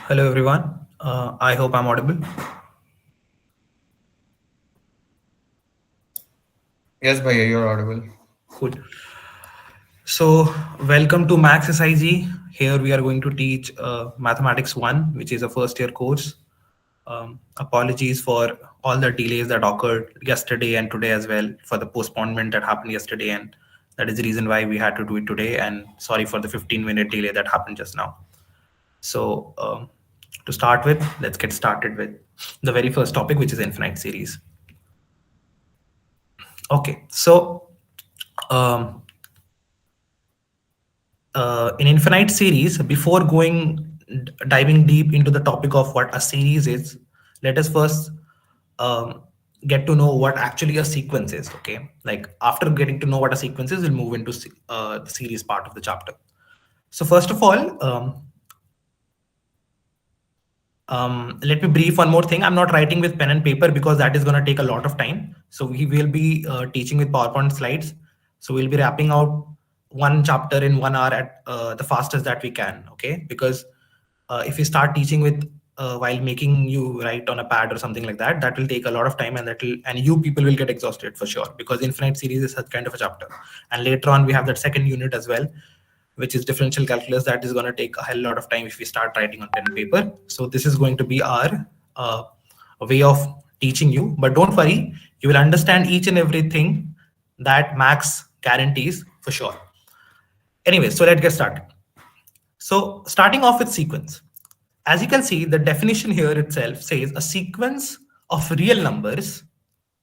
Hello everyone. I hope I'm audible. Yes, Bhaiya, you're audible. Cool. So welcome to MACS-SIG. Here we are going to teach Mathematics 1, which is a first year course. Apologies for all the delays that occurred yesterday and today as well, for the postponement that happened yesterday, and that is the reason why we had to do it today. And sorry for the 15-minute delay that happened just now. So to start with, let's get started with the very first topic, which is infinite series. Okay, so um, in infinite series, before diving deep into the topic of what a series is, let us first um, get to know what actually a sequence is. Okay, like after getting to know what a sequence is, we'll move into the series part of the chapter. So first of all, let me brief one more thing. I'm not writing with pen and paper because that is going to take a lot of time. So we will be teaching with PowerPoint slides. So we'll be wrapping out one chapter in 1 hour at the fastest that we can. Okay, because if we start teaching with while making you write on a pad or something like that, that will take a lot of time, and you people will get exhausted for sure, because infinite series is such kind of a chapter. And later on we have that second unit as well, which is differential calculus. That is going to take a hell lot of time if we start writing on pen and paper. So this is going to be our way of teaching you. But don't worry, you will understand each and everything that Max guarantees for sure. Anyway, so let's get started. So starting off with sequence. As you can see, the definition here itself says a sequence of real numbers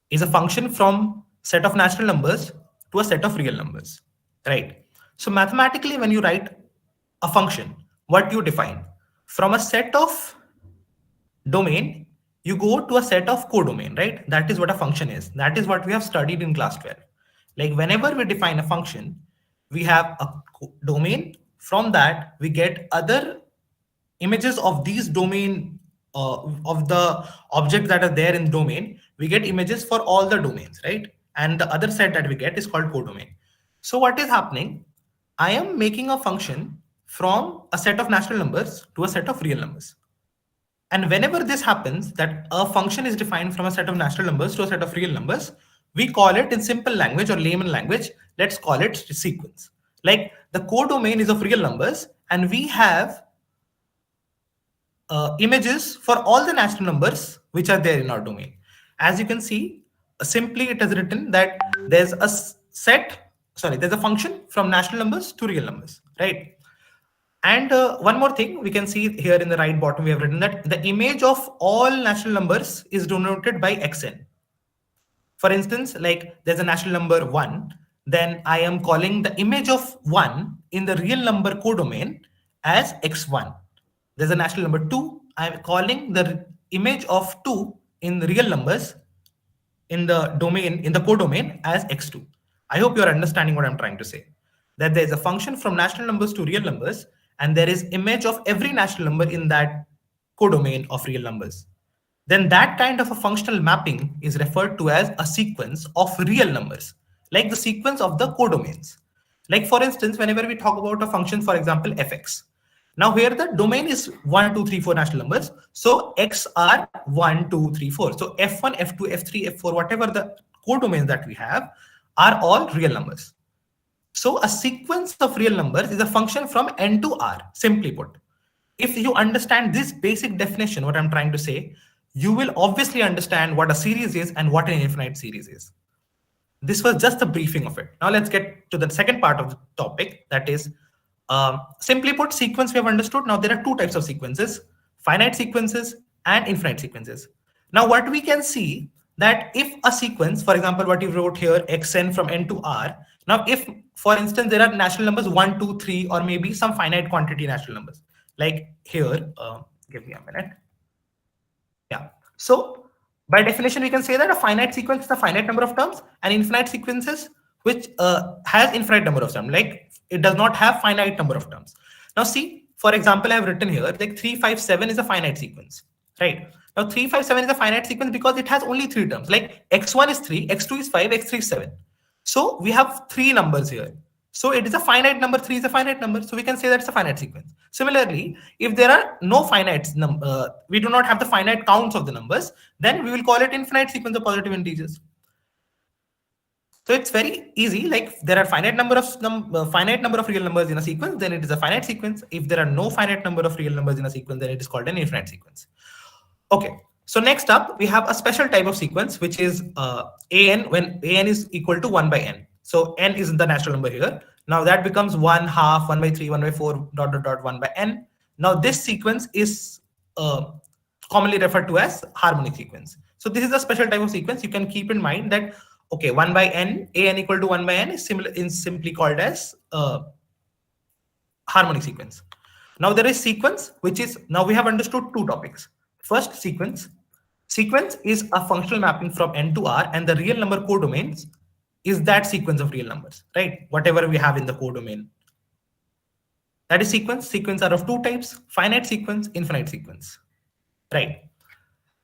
is a function from set of natural numbers to a set of real numbers, right? So mathematically, when you write a function, what you define from a set of domain, you go to a set of codomain, right? That is what a function is. That is what we have studied in class 12. Like whenever we define a function, we have a domain. From that, we get other images of these domain of the objects that are there in domain. We get images for all the domains, right? And the other set that we get is called codomain. So what is happening? I am making a function from a set of natural numbers to a set of real numbers. And whenever this happens, that a function is defined from a set of natural numbers to a set of real numbers, we call it in simple language or layman language, let's call it sequence. Like the codomain is of real numbers, and we have images for all the natural numbers which are there in our domain. As you can see, simply it is written that there's a there's a function from natural numbers to real numbers, right? And one more thing, we can see here in the right bottom, we have written that the image of all natural numbers is denoted by xn. For instance, like there's a natural number 1, then I am calling the image of 1 in the real number codomain as x1. There's a natural number 2, I'm calling the image of 2 in the real numbers in the domain, in the codomain as x2. I hope you're understanding what I'm trying to say. That there's a function from natural numbers to real numbers, and there is image of every natural number in that codomain of real numbers. Then that kind of a functional mapping is referred to as a sequence of real numbers, like the sequence of the codomains. Like for instance, whenever we talk about a function, for example, fx. Now here the domain is 1, 2, 3, 4 natural numbers. So x are 1, 2, 3, 4. So f1, f2, f3, f4, whatever the codomains that we have are all real numbers. So a sequence of real numbers is a function from n to r, simply put. If you understand this basic definition, what I'm trying to say, you will obviously understand what a series is and what an infinite series is. This was just a briefing of it. Now let's get to the second part of the topic, that is, simply put, sequence we have understood. Now there are two types of sequences, finite sequences and infinite sequences. Now what we can see, that if a sequence, for example, what you wrote here, xn from n to r, now if, for instance, there are natural numbers 1, 2, 3, or maybe some finite quantity natural numbers, like here, give me a minute. Yeah. So by definition, we can say that a finite sequence is a finite number of terms, and infinite sequences which has infinite number of terms, like it does not have finite number of terms. Now see, for example, I have written here like 357 is a finite sequence, right? Now 357 is a finite sequence because it has only 3 terms, like x1 is 3, x2 is 5, x3 is 7. So we have 3 numbers here. So it is a finite number. 3 is a finite number. So we can say that's a finite sequence. Similarly, if there are no finite we do not have the finite counts of the numbers, then we will call it infinite sequence of positive integers. So it's very easy. Like there are finite number of real numbers in a sequence, then it is a finite sequence. If there are no finite number of real numbers in a sequence, then it is called an infinite sequence. Okay. So next up, we have a special type of sequence, which is an, when an is equal to 1 by n. So n is the natural number here. Now that becomes 1 half, 1 by 3, 1 by 4, dot, dot, dot, 1 by n. Now this sequence is commonly referred to as harmonic sequence. So this is a special type of sequence. You can keep in mind that, okay, 1 by n, an equal to 1 by n is simply called as harmonic sequence. Now there is sequence, which is, now we have understood two topics. First, sequence. Sequence is a functional mapping from n to r, and the real number codomains is that sequence of real numbers, right? Whatever we have in the codomain. That is sequence. Sequence are of two types: finite sequence, infinite sequence, right?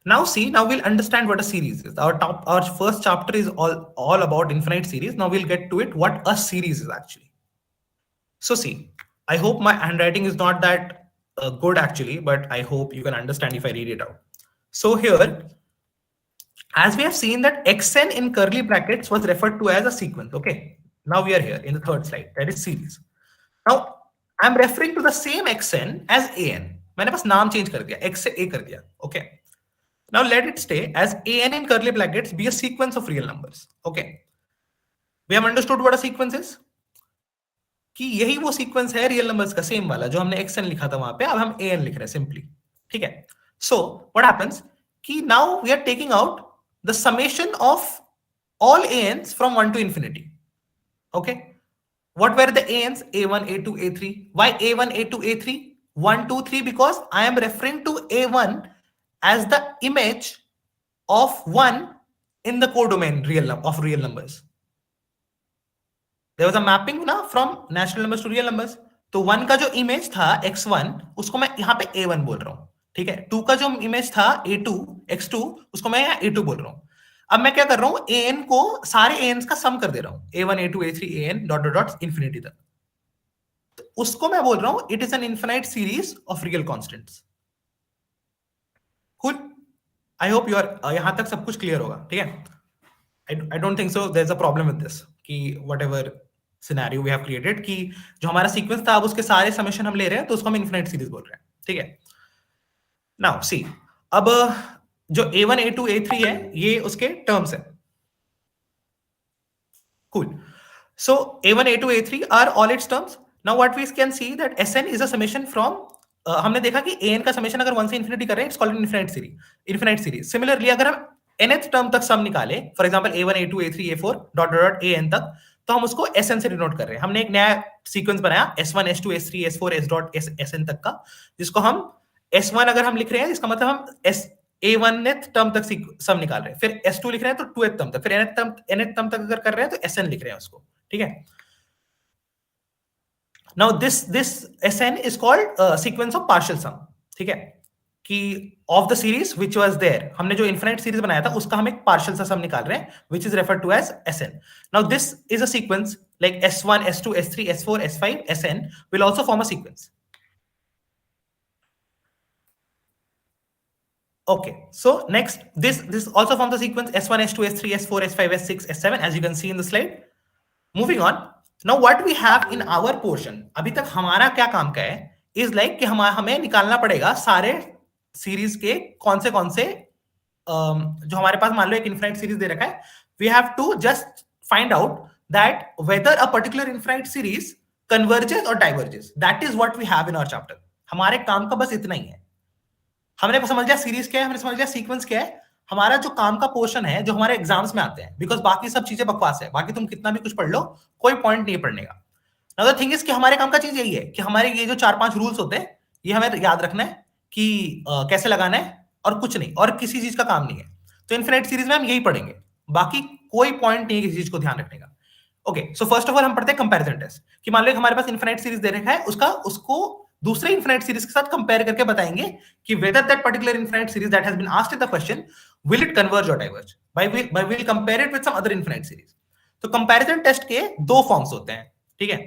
Now see, now we'll understand what a series is. Our first chapter is all about infinite series. Now we'll get to it, what a series is actually. So see, I hope my handwriting is not that good actually, but I hope you can understand if I read it out. So here, as we have seen that xn in curly brackets was referred to as a sequence. Okay, now we are here in the third slide, that is series. Now I'm referring to the same xn as an. मैंने बस नाम change कर दिया, x से a कर दिया. Okay. Now let it stay as an in curly brackets be a sequence of real numbers. Okay. We have understood what a sequence is. कि यही वो सीक्वेंस है रियल नंबर्स का सेम वाला जो हमने xn लिखा था वहां पे, अब हम an लिख रहे हैं सिंपली. ठीक है. So what happens कि now we are taking out the summation of all ans from 1 to infinity. Okay. What were the ans? A1, A2, A3. Why A1, A2, A3? 1, 2, 3, because I am referring to A1 as the image of 1 in the codomain of real numbers. There was a mapping ना from natural numbers to real numbers. तो 1 का जो image था x1, उसको मैं यहाँ पे a1 बोल रहा हूँ. ठीक है. 2 का जो इमेज था a2, x2, उसको मैं यहाँ a2 बोल रहा हूँ. अब मैं क्या कर रहा हूँ, an को सारे ans का सम कर दे रहा हूँ, a1, a2, a3, an dot dot dot infinity तक. तो उसको मैं बोल रहा हूँ it is an infinite series of real constants. Cool. I hope you are यहाँ तक सब कुछ क्लियर होगा. ठीक है. I don't think so there's a problem with this कि whatever scenario we have created कि जो हमारा सीक्वेंस था अब उसके सारे समेशन हम ले रहे हैं तो उसको हम इनफिनाइट सीरीज बोल रहे हैं. ठीक है. Now see, अब जो a1, a2, a3 है ये उसके टर्म्स है. Cool. So a1, a2, a3 are all its terms. Now what we can see that Sn is a summation from हमने देखा कि an का समेशन अगर 1 से इन्फिनिटी कर रहे हैं it's called infinite series. Similarly अगर हम nth टर्म तक सम निकाले, for example a1, a2, a3, a4 dot dot an तक, तो हम उसको Sn से डिनोट कर रहे हैं. हमने एक नया सीक्वेंस बनाया S1, S2, S3, S4, S dot Sn तक का, जिसको हम S1 अगर हम लिख रहे हैं इसका मतलब हम a1th टर्म तक सम निकाल रहे हैं, फिर S2 लिख रहे हैं तो 2th टर्म तक, फिर nth टर्म तक अगर कर रहे हैं तो Sn लिख रहे हैं उसको. ठीक है. Now this Sn is called sequence of partial sum. ठीक है. कि of the series which was there, हमने जो infinite series बनाया था उसका हम एक partial सा sum निकाल रहे हैं, which is referred to as Sn. Now this is a sequence like S1, S2, S3, S4, S5, Sn will also form a sequence. Okay, so next this also forms the sequence S1, S2, S3, S4, S5, S6, S7 as you can see in the slide. Moving on. Now what we have in our portion, अभी तक हमारा क्या काम का है, is like कि हमें निकालना पड़ेगा सारे सीरीज के कौन से जो हमारे पास मान लो एक इनफिनाइट सीरीज दे रखा है, we have to just find out that whether a particular infinite series converges or diverges. That is what we have in our chapter. हमारे काम का बस इतना ही है. हमने समझ लिया सीरीज क्या है, हमने समझ लिया सीक्वेंस क्या है. हमारा जो काम का पोर्शन है जो हमारे एग्जाम्स में आते हैं, बिकॉज बाकी सब चीजें बकवास है, बाकी तुम कितना भी कुछ पढ़ लो कोई पॉइंट नहीं पढ़ने का. नाउ द थिंग इज कि हमारे काम का चीज यही है कि हमारे ये जो 4-5 रूल्स होते हैं ये हमें याद रखना है कि कैसे लगाना है, और कुछ नहीं, और किसी चीज का काम नहीं है. तो इनफिनाइट सीरीज में हम यही पढ़ेंगे, बाकी कोई पॉइंट नहीं है किसी चीज को ध्यान रखने का. Okay, so first of all हम पढ़ते हैं कंपैरिजन टेस्ट कि मान लो हमारे पास इनफिनाइट सीरीज दे रखा है, उसको दूसरे इनफिनाइट सीरीज के साथ कंपेयर करके बताएंगे कि whether that particular infinite series that has been asked in the question will it converge or diverge. by we'll compare it with some other infinite series. तो कंपैरिजन टेस्ट के दो forms होते हैं. ठीक है,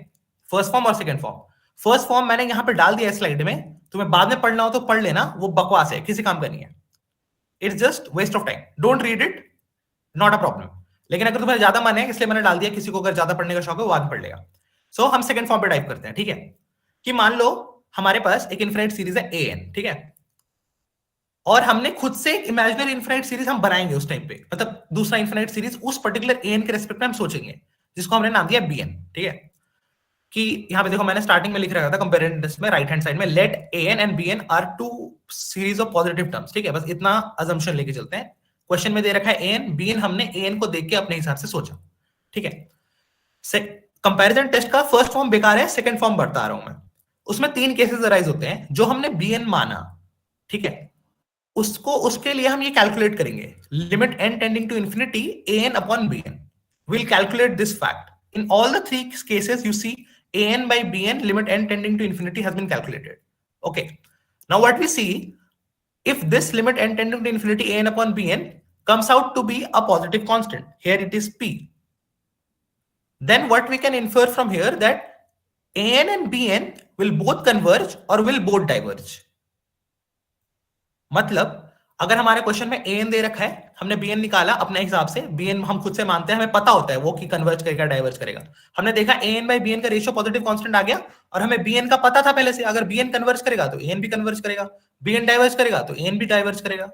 फर्स्ट फॉर्म और second form. First form मैंने यहां पे डाल दिया स्लाइड में, तुम्हें बाद में पढ़ना हो तो पढ़ लेना, वो बकवास है, किसी काम का नहीं है, it's just waste of time, don't read it, not a problem. लेकिन अगर तुम्हें ज्यादा मन है, इसलिए मैंने डाल दिया, किसी को अगर ज्यादा पढ़ने का शौक है वो बाद में पढ़ लेगा। सो हम सेकंड फॉर्म पे टाइप करते हैं, ठीक है, कि मान लो हमारे पास एक इनफिनिट सीरीज है ए एन, ठीक है, और हमने खुद से एक इमेजिनरी इनफिनिट सीरीज हम बनाएंगे उस टाइम पे, मतलब दूसरा इनफिनिट सीरीज उस पर्टिकुलर ए एन के रेस्पेक्ट में हम सोचेंगे, जिसको हमने नाम दिया बी एन, ठीक है, कि यहां पे देखो मैंने स्टार्टिंग में लिख रखा था कंपेरेटिव टेस्ट में राइट हैंड साइड में, let a n and b n are two series of positive terms, ठीक है, बस इतना अजम्पशन लेके चलते हैं। क्वेश्चन में दे रखा है ए एन बी एन, हमने ए एन को देख के अपने हिसाब से सोचा, ठीक है। कंपैरिजन टेस्ट का फर्स्ट फॉर्म बेकार है, सेकंड फॉर्म बता रहा हूं मैं। उसमें 3 केसेस अराइज होते हैं, जो हमने बी एन माना, ठीक है, उसको उसके लिए हम ये कैलकुलेट करेंगे, limit n tending to infinity a n upon b n, will calculate this fact in all the 3 cases you see a n by b n limit n tending to infinity has been calculated. Okay, now what we see, if this limit n tending to infinity a n upon b n comes out to be a positive constant, here it is p, then what we can infer from here that a n and b n will both converge or will both diverge. मतलब अगर हमारे question में A N दे रखा है, हमने B N निकाला अपने हिसाब से, बी एन हम खुद से मानते हैं, हमें पता होता है वो कि कन्वर्ज करेगा डाइवर्ज करेगा, हमने देखा ए एन बाई बी एन का रेशियो पॉजिटिव कांस्टेंट आ गया, और हमें बी एन का पता था पहले से, अगर बी एन कन्वर्ज करेगा तो ए एन भी कन्वर्ज करेगा, बी एन डाइवर्ज करेगा तो ए एन भी डाइवर्ज करेगा,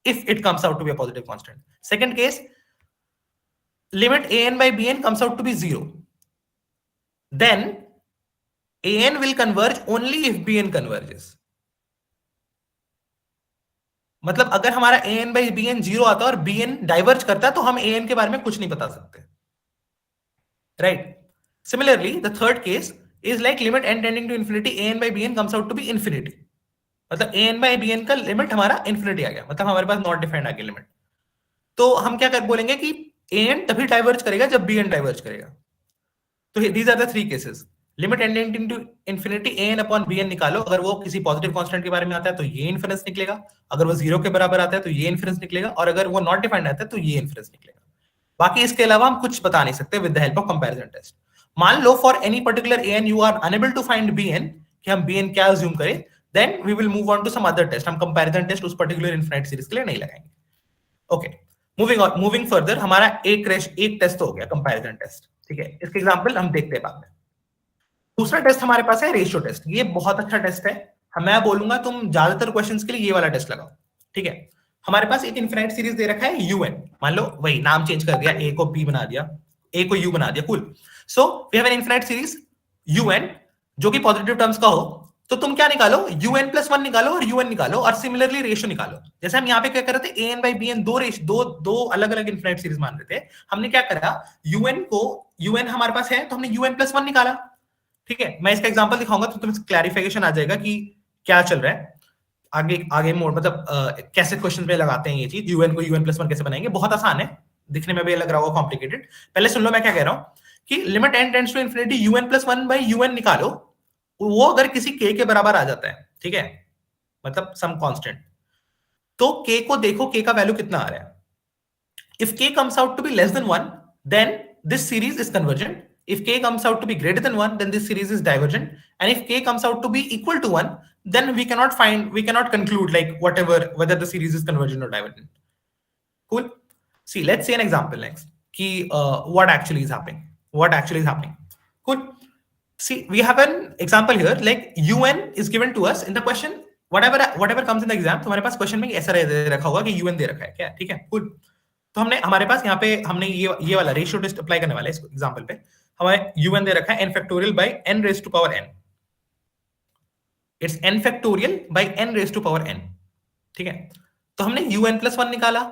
if it comes out to be a positive constant. Second case, limit a n by b n comes out to be 0, then a n will converge only if b n converges. मतलब अगर हमारा a n by b n 0 आता है और B n diverge करता है, तो हम ए एन के बारे में कुछ नहीं बता सकते, right. Similarly the third case is like limit n tending to infinity a n by b n comes out to be infinity, मतलब a n by b n का लिमिट हमारा इंफिनिटी आ गया, मतलब हमारे पास नॉट डिफाइंड आ गया limit. तो हम क्या कर बोलेंगे कि ए एन तभी डाइवर्ज करेगा जब बी एन डाइवर्ज करेगा। तो these are the 3 cases, limit n tending to infinity a n upon b n निकालो, अगर वो किसी पॉजिटिव कांस्टेंट के बारे में आता है तो ये इन्फिनिटी निकलेगा, अगर वो 0 के बराबर आता है तो ये इन्फिनिटी निकलेगा, और अगर वो नॉट डिफाइंड आता है तो ये इन्फिनिटी निकलेगा। बाकी इसके अलावा हम कुछ बता नहीं सकते with the help of comparison test. मान लो for any particular a n you are unable to find b n, कि हम बी एन क्या अज्यूम करें, then we will move on to some other test, हम कंपैरिजन टेस्ट उस particular infinity series के लिए नहीं लगाएंगे। ओके, मूविंग फर्दर, हमारा एक टेस्ट हो गया कंपैरिजन टेस्ट, ठीक है, इसके एग्जांपल हम देखते हैं बाद में। दूसरा टेस्ट हमारे पास है रेशियो टेस्ट, ये बहुत अच्छा टेस्ट है, मैं बोलूंगा तुम ज्यादातर क्वेश्चंस के लिए ये वाला टेस्ट लगाओ, ठीक है। हमारे पास एक इनफिनिट सीरीज दे रखा है यूएन, मान लो वही नाम चेंज कर दिया, ए को बी बना दिया, ए को यू बना दिया, cool. So we have an infinite series u n कि पॉजिटिव टर्म्स का हो, तो तुम क्या निकालो, यूएन प्लस 1 निकालो और यूएन निकालो, और सिमिलरली रेशियो निकालो। जैसे हम यहाँ पे क्या कर रहे थे, ए एन बाई बी एन दो अलग अलग इनफिनिट सीरीज मान रहे थे, हमने क्या करा, यूएन हमारे पास है तो हमने यूएन प्लस 1 निकाला, ठीक है। मैं इसका एग्जांपल दिखाऊंगा तो तुम्हें क्लैरिफिकेशन आ जाएगा कि क्या चल रहा है आगे आगे मोड, मतलब कैसे क्वेश्चन में लगाते हैं ये चीज, यूएन को यूएन प्लस 1 कैसे बनाएंगे, बहुत आसान है, दिखने में भी लग रहा होगा कॉम्प्लिकेटेड। पहले सुन लो मैं क्या कह रहा हूं, कि limit n tends to infinity u प्लस 1 बाई यूएन निकालो, वो अगर किसी के बराबर आ जाता है, ठीक है, मतलब सम कांस्टेंट, तो के को देखो, के का वैल्यू कितना आ रहा है। If k comes out to be less than 1, then this series is convergent. If k comes out to be greater than 1, then this series is divergent. And if k comes out to be equal to 1, then we cannot conclude like whether the series is convergent or divergent. Cool. See, let's see an example next. What actually is happening. Cool. See, we have an example here, like un is given to us in the question. Whatever comes in the exam, हमारे पास question में ऐसा रखा होगा कि un दे रखा है क्या, ठीक है, cool. तो हमारे पास यहाँ पे हमने ये वाला रेशियो टेस्ट अप्लाई करने वाला है इस एग्जांपल पे। हमें un दे रखा है n factorial by n raise to power n, it's n factorial by n raise to power n, ठीक है। तो हमने un प्लस 1 निकाला,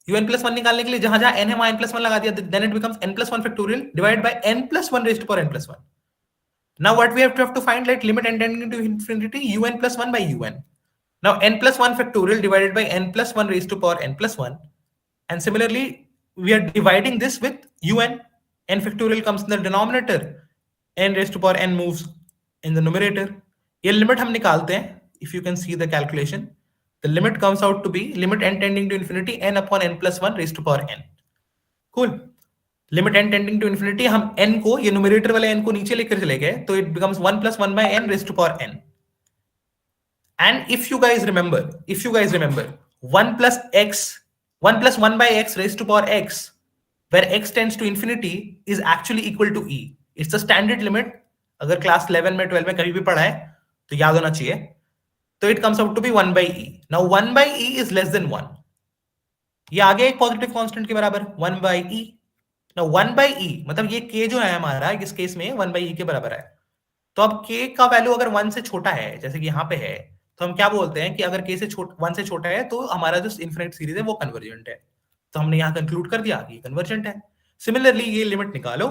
un प्लस 1 निकालने के लिए जहां जहां n है वहां n प्लस 1 लगा दिया, then it becomes n plus 1 factorial divide by n plus 1 raise to power n plus 1. Now what we have to find, like limit n tending to infinity un plus 1 by un. Now n plus 1 factorial divided by n plus 1 raised to power n plus 1. And similarly, we are dividing this with un. N factorial comes in the denominator. N raised to power n moves in the numerator. ये limit हम निकालते हैं. If you can see the calculation, the limit comes out to be limit n tending to infinity n upon n plus 1 raised to power n. Cool. Limit n tending to infinity, हम n को, ये numerator वाले n को नीचे लेकर चले गए, तो it becomes 1 + 1 by n raised to power n. And if you guys remember, 1 plus x, 1 plus 1 by x raised to power x, where x tends to infinity, is actually equal to e. It's the standard limit. अगर class 11 में 12 में कहीं भी पढ़ा है तो याद होना चाहिए. तो it comes out to be 1 by e. Now 1 by e is less than 1. ये आगे एक पॉजिटिव कांस्टेंट के बराबर 1 by e. Now 1 by e मतलब ये k जो है हमारा इस केस में 1 by e के बराबर है. तो अब k का वैल्यू अगर 1 से छोटा है, जैसे कि यहाँ पे है, तो हम क्या बोलते हैं कि अगर k से 1 से छोटा है तो हमारा जो इनफिनिट सीरीज है वो कन्वर्जेंट है. तो हमने यहाँ कंक्लूड कर दिया कि कन्वर्जेंट है. सिमिलरली ये लिमिट निकालो,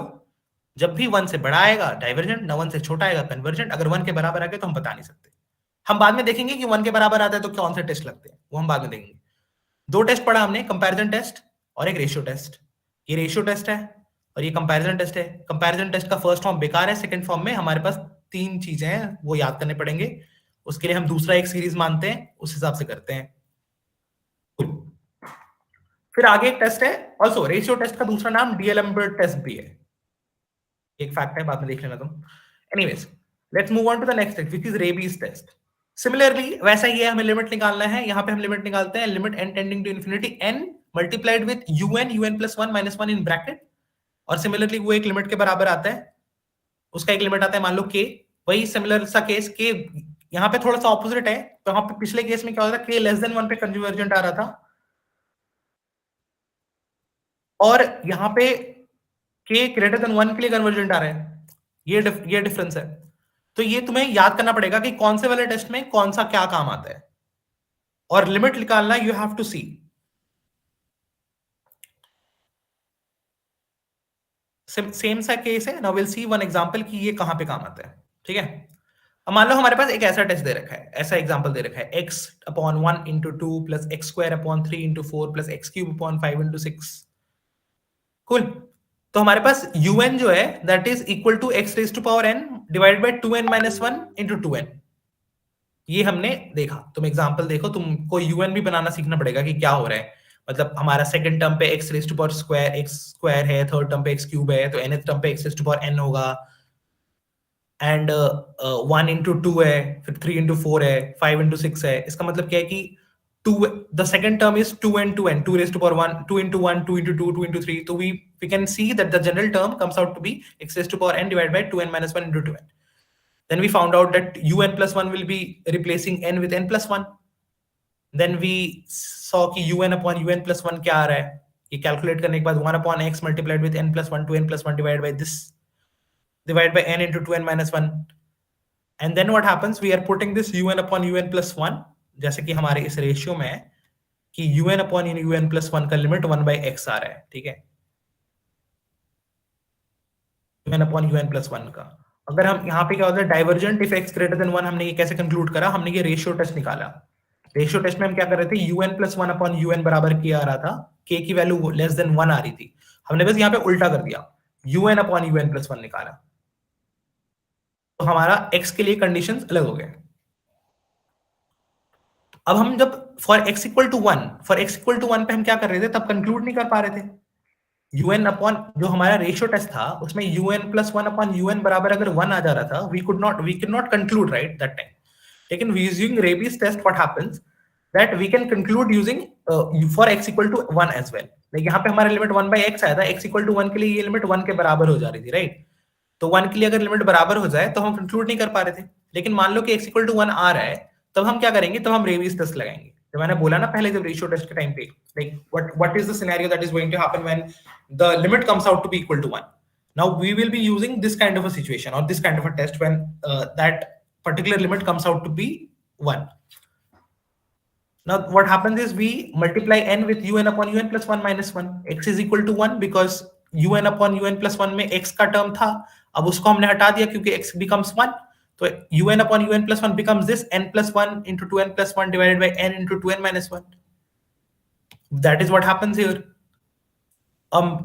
जब भी 1 से बड़ा आएगा डाइवर्जेंट, ना 1 से छोटा आएगा कन्वर्जेंट. अगर 1 के बराबर आ गया तो हम बता नहीं सकते. हम बाद में देखेंगे कि 1 के बराबर आता है तो कौन से टेस्ट लगते हैं, वो हम बाद में देखेंगे. 2 टेस्ट पढ़ा हमने, कंपैरिजन टेस्ट और एक रेशियो टेस्ट. ये रेशियो टेस्ट है और ये कंपैरिजन टेस्ट है. कंपैरिजन टेस्ट का फर्स्ट फॉर्म बेकार है, सेकंड फॉर्म में हमारे पास 3 चीजें हैं वो याद करने पड़ेंगे. उसके लिए हम दूसरा एक सीरीज मानते हैं, उस हिसाब से करते हैं. फिर आगे एक टेस्ट है ऑल्सो, रेशियो टेस्ट का दूसरा नाम डीएलएम्बर्ट टेस्ट भी है. एक फैक्ट है, बाद में देख लेना तुम. Anyways, let's move on to the next test which is Raabe's test. Similarly वैसा ही है, हमें लिमिट निकालना है. यहाँ पे हम लिमिट निकालते हैं, limit n tending to infinity n multiplied with un plus 1 minus 1 in bracket. और सिमिलरली वो एक लिमिट के बराबर आता है, उसका एक लिमिट आता है मान लो k. वही सिमिलर सा केस k यहाँ पे थोड़ा सा ऑपोजिट है. तो यहाँ पे पिछले केस में क्या होता था, k लेस देन 1 पे कन्वर्जेंट आ रहा था और यहाँ पे k ग्रेटर देन 1 के लिए कन्वर्जेंट आ रहा है. ये डिफरेंस है. तो ये तुम्हें याद करना पड़ेगा कि कौन से वाले टेस्ट में कौन सा क्या काम आता है, और लिमिट निकालना you have to see. Same सा केस है. Now will see one example कि ये कहां पे काम आता है. ठीक है, अब मान लो हमारे पास एक ऐसा टेस्ट दे रखा है, ऐसा एग्जांपल दे रखा है, x/1 × 2 + x²/3 × 4 + x³/5 × 6. कूल. तो हमारे पास un जो है that is equal to x⁴n divided by 2n - 1 × 2n. ये हमने देखा. तुम एग्जांपल देखो, तुमको un भी बनाना सीखना पड़ेगा कि क्या हो रहा है. मतलब हमारा सेकंड टर्म पे x² है, थर्ड टर्म पे x³ है, तो nth टर्म पे x⁴n होगा. एंड 1 × 2 है, फिर 3 × 4 है, 5 × 6 है. इसका मतलब क्या है कि 2, the second term is 2n, 2^1, 2 × 1, 2 × 2, 2 × 3. So we can see that the general term comes out to be x⁴n divided by 2n - 1 × 2n. Then we found out that un plus 1 will be replacing n with n plus 1. Then we saw कि un/un plus 1 क्या आ रहा है. ये calculate करने के बाद 1/x multiplied with n plus 1, 2n plus 1 divided by this, divided by n into 2n - 1. And then what happens, we are putting this un/un plus 1, जैसे कि हमारे इस रेशियो में है कि un/un plus 1 का लिमिट 1/x आ रहा है. ठीक है, un/un plus 1 का. अगर हम यहाँ पे क्या होता है, divergent if x greater than 1, हमने ये कैसे कंक्लूड करा, हमने ये रेशियो टेस्ट निकाला. रेशियो टेस्ट में हम क्या कर रहे थे, un plus 1/un बराबर क्या आ रहा था, k की वैल्यू लेस देन 1 आ रही थी. हमने बस यहाँ पे उल्टा कर दिया, un/un plus 1 निकाला. तो हमारा x के लिए कंडीशंस अलग हो गए. अब हम जब फॉर x = 1 पे हम क्या कर रहे थे, तब कंक्लूड नहीं कर पा रहे थे. जो हमारा रेशियो टेस्ट था उसमें un plus 1/un बराबर अगर 1 आ जा रहा था, we could not conclude right that time. लेकिन using Rabi's test what happens that we can conclude using for x = 1 as well. लेकिन यहाँ पे हमारा लिमिट 1/x आया था, x = 1 के लिए ये लिमिट 1 के बराबर हो जा रही थी, राइट. तो 1 के लिए अगर लिमिट बराबर हो जाए तो हम कंक्लूड नहीं कर पा रहे थे. लेकिन मान लो कि x = 1 आ रहा है, तब हम क्या करेंगे, तब हम रेबीज टेस्ट लगाएंगे. तो मैंने बोला ना पहले, जब रेशियो टेस्ट के टाइम पे, like what is the scenario that is going to happen when the limit comes out to be equal to 1. Now we will be using this kind of a situation और this kind of a test when that particular limit comes out to be 1. Now what happens is we multiply n with un/un plus 1 minus 1. X is equal to 1 because un/un plus 1 में x का term था. अब उसको हमने हटा दिया क्योंकि x becomes 1. तो un/un plus 1 becomes this n plus 1 into 2n plus 1 divided by n into 2n minus 1. That is what happens here.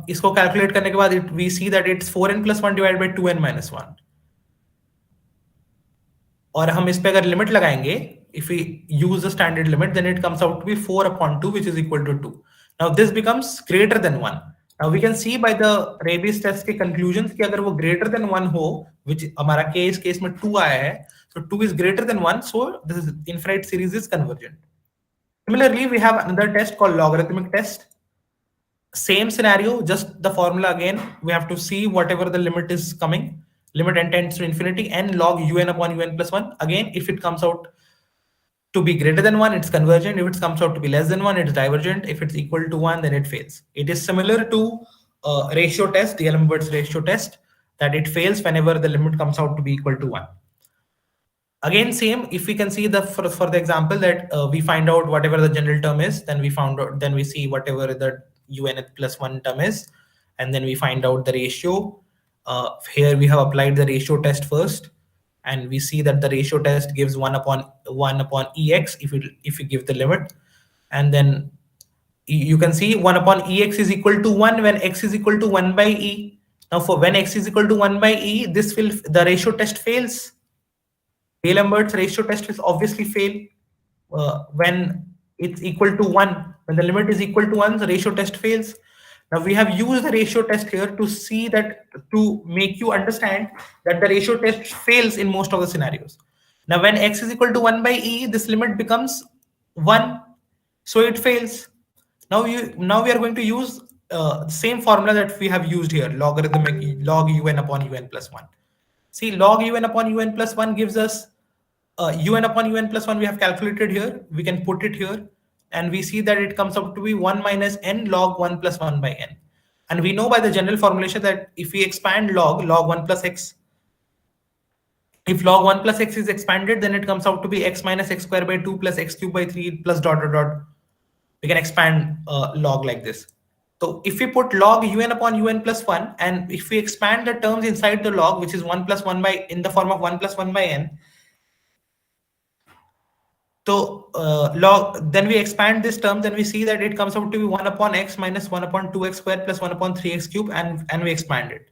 इसको कैलकुलेट करने के बाद we see that it's 4n plus 1 divided by 2n minus 1. और हम इस पे अगर limit लगाएंगे, if we use the standard limit, then it comes out to be 4/2 which is equal to 2. Now this becomes greater than 1. Now we can see by the rabies test के conclusions कि अगर वो greater than 1 हो, which हमारा case में 2 आया है, so 2 is greater than 1, so this infinite series is convergent. Similarly, we have another test called logarithmic test. Same scenario, just the formula again. We have to see whatever the limit is coming. Limit n tends to infinity, n log un upon un plus 1. Again, if it comes out to be greater than 1, it's convergent. If it comes out to be less than 1, it's divergent. If it's equal to 1, then it fails. It is similar to ratio test, D'Alembert ratio test, that it fails whenever the limit comes out to be equal to 1. Again, same, if we can see the for the example that we find out whatever the general term is, then we see whatever the un plus 1 term is, and then we find out the ratio. Here we have applied the ratio test first, and we see that the ratio test gives 1 upon ex if you give the limit, and then you can see 1 upon ex is equal to 1 when x is equal to 1 by e. Now for when x is equal to 1 by e, the ratio test fails. D'Alembert's ratio test will obviously fail when it's equal to 1. When the limit is equal to 1, the ratio test fails. Now we have used the ratio test here to see that, to make you understand that the ratio test fails in most of the scenarios. Now when x is equal to 1 by e, this limit becomes 1, so it fails. Now we are going to use the same formula that we have used here, logarithmic log un upon un plus 1. See, log un upon un plus 1 gives us un upon un plus 1 we have calculated here. We can put it here, and we see that it comes up to be 1 minus n log 1 plus 1 by n. And we know by the general formulation that if we expand log 1 plus x, if log 1 plus x is expanded, then it comes out to be x minus x square by 2 plus x cube by 3 plus dot dot dot. We can expand log like this. So if we put log un upon un plus 1, and if we expand the terms inside the log, which is 1 plus 1 by, in the form of 1 plus 1 by n, so then we expand this term, then we see that it comes out to be 1 upon x minus 1 upon 2x squared plus 1 upon 3x cube, and we expand it.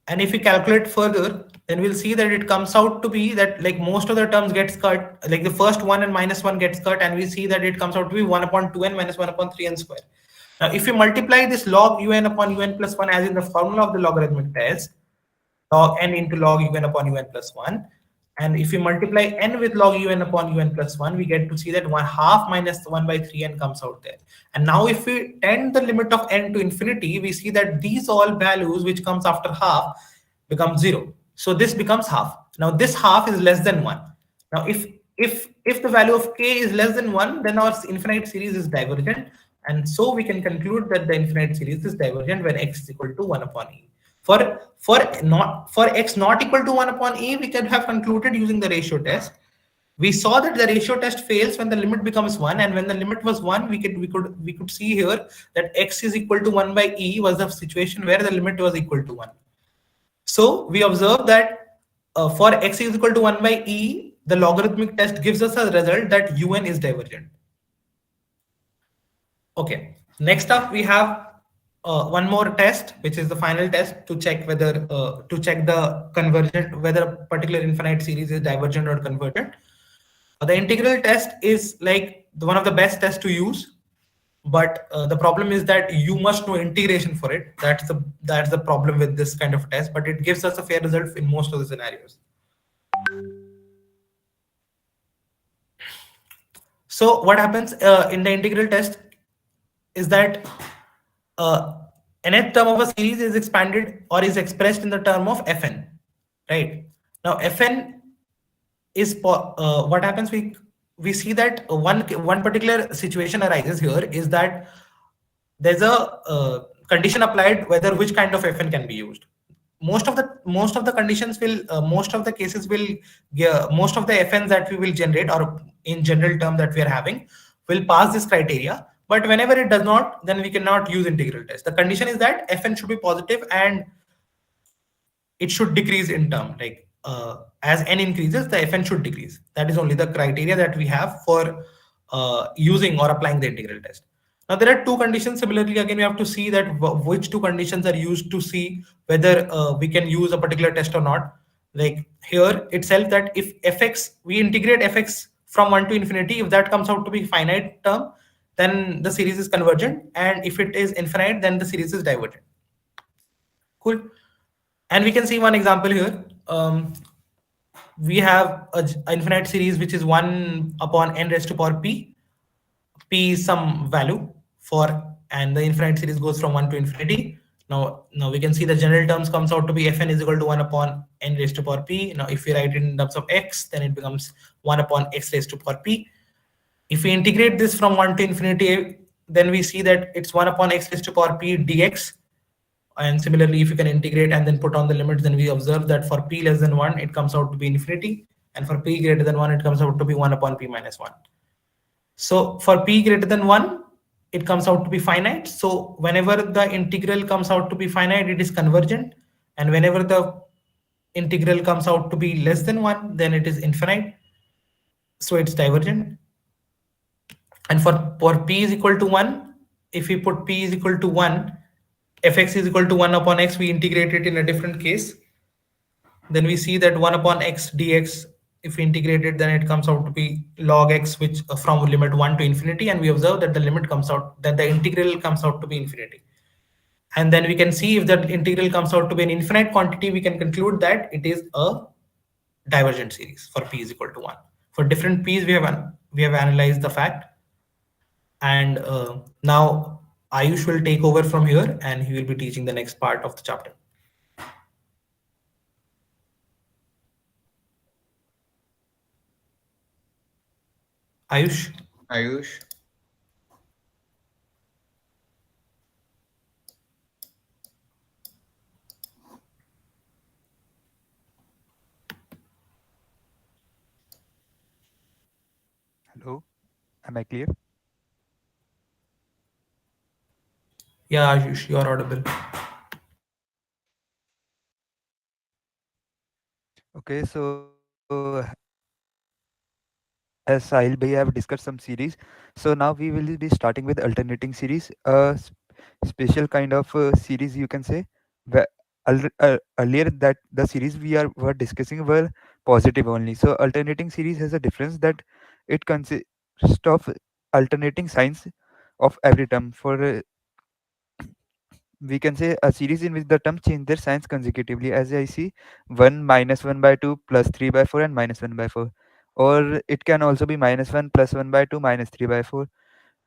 And if we calculate further, then we'll see that it comes out to be that like most of the terms gets cut, like the first 1 and minus 1 gets cut, and we see that it comes out to be 1 upon 2n minus 1 upon 3n square. Now, if we multiply this log un upon un plus 1 as in the formula of the logarithmic test, log n into log un upon un plus 1, and if we multiply n with log un upon un plus 1, we get to see that 1/2 minus 1 by 3n comes out there. And now if we tend the limit of n to infinity, we see that these all values which comes after half become 0. So this becomes half. Now this half is less than 1. Now if the value of k is less than 1, then our infinite series is divergent. And so we can conclude that the infinite series is divergent when x is equal to 1 upon e. For x not equal to 1 upon e, we can have concluded using the ratio test. We saw that the ratio test fails when the limit becomes 1, and when the limit was 1, we could see here that x is equal to 1 by e was the situation where the limit was equal to 1. So we observe that for x is equal to 1 by e, the logarithmic test gives us a result that un is divergent. Okay, next up we have one more test, which is the final test to check whether the convergent, whether a particular infinite series is divergent or convergent. The integral test is like one of the best tests to use, but the problem is that you must know integration for it. That's the problem with this kind of test, but it gives us a fair result in most of the scenarios. So what happens in the integral test is that nth term of a series is expanded or is expressed in the term of fn, right? Now fn is what happens. We see that one particular situation arises here is that there's a condition applied whether which kind of fn can be used. Most of the conditions will most of the cases will most of the fn's that we will generate, or in general term that we are having, will pass this criteria. But whenever it does not, then we cannot use integral test. The condition is that fn should be positive and it should decrease in term. Like as n increases, the fn should decrease. That is only the criteria that we have for using or applying the integral test. Now there are two conditions. Similarly, again, we have to see that which two conditions are used to see whether we can use a particular test or not. Like here itself, that if fx, we integrate fx from 1 to infinity, if that comes out to be finite term, then the series is convergent, and if it is infinite, then the series is divergent. Cool. And we can see one example here. We have a infinite series which is 1 upon n raised to power p is some value for, and the infinite series goes from 1 to infinity. Now we can see the general terms comes out to be fn is equal to 1 upon n raised to power p. Now if we write it in terms of x, then it becomes 1 upon x raised to power p. If we integrate this from 1 to infinity, then we see that it's 1 upon x raised to power p dx. And similarly, if you can integrate and then put on the limits, then we observe that for p less than 1, it comes out to be infinity. And for p greater than 1, it comes out to be 1 upon p minus 1. So for p greater than 1, it comes out to be finite. So whenever the integral comes out to be finite, it is convergent. And whenever the integral comes out to be less than 1, then it is infinite. So it's divergent. And for p is equal to 1, if we put p is equal to 1, fx is equal to 1 upon x, we integrate it in a different case. Then we see that 1 upon x dx, if we integrate it, then it comes out to be log x, which from limit 1 to infinity, and we observe that the limit comes out, that the integral comes out to be infinity. And then we can see if that integral comes out to be an infinite quantity, we can conclude that it is a divergent series for p is equal to 1. For different p's, we have analyzed the fact. And now Ayush will take over from here, and he will be teaching the next part of the chapter. Ayush. Ayush. Hello, am I clear? Yeah, Ayush, you are audible. Okay, so as Sahil Bhai have discussed some series, so now we will be starting with alternating series, special kind of series you can say. Where earlier that the series were discussing were positive only. So alternating series has a difference that it consists of alternating signs of every term. For we can say a series in which the terms change their signs consecutively, as I see 1 minus 1 by 2 plus 3 by 4 and minus 1 by 4, or it can also be minus 1 plus 1 by 2 minus 3 by 4.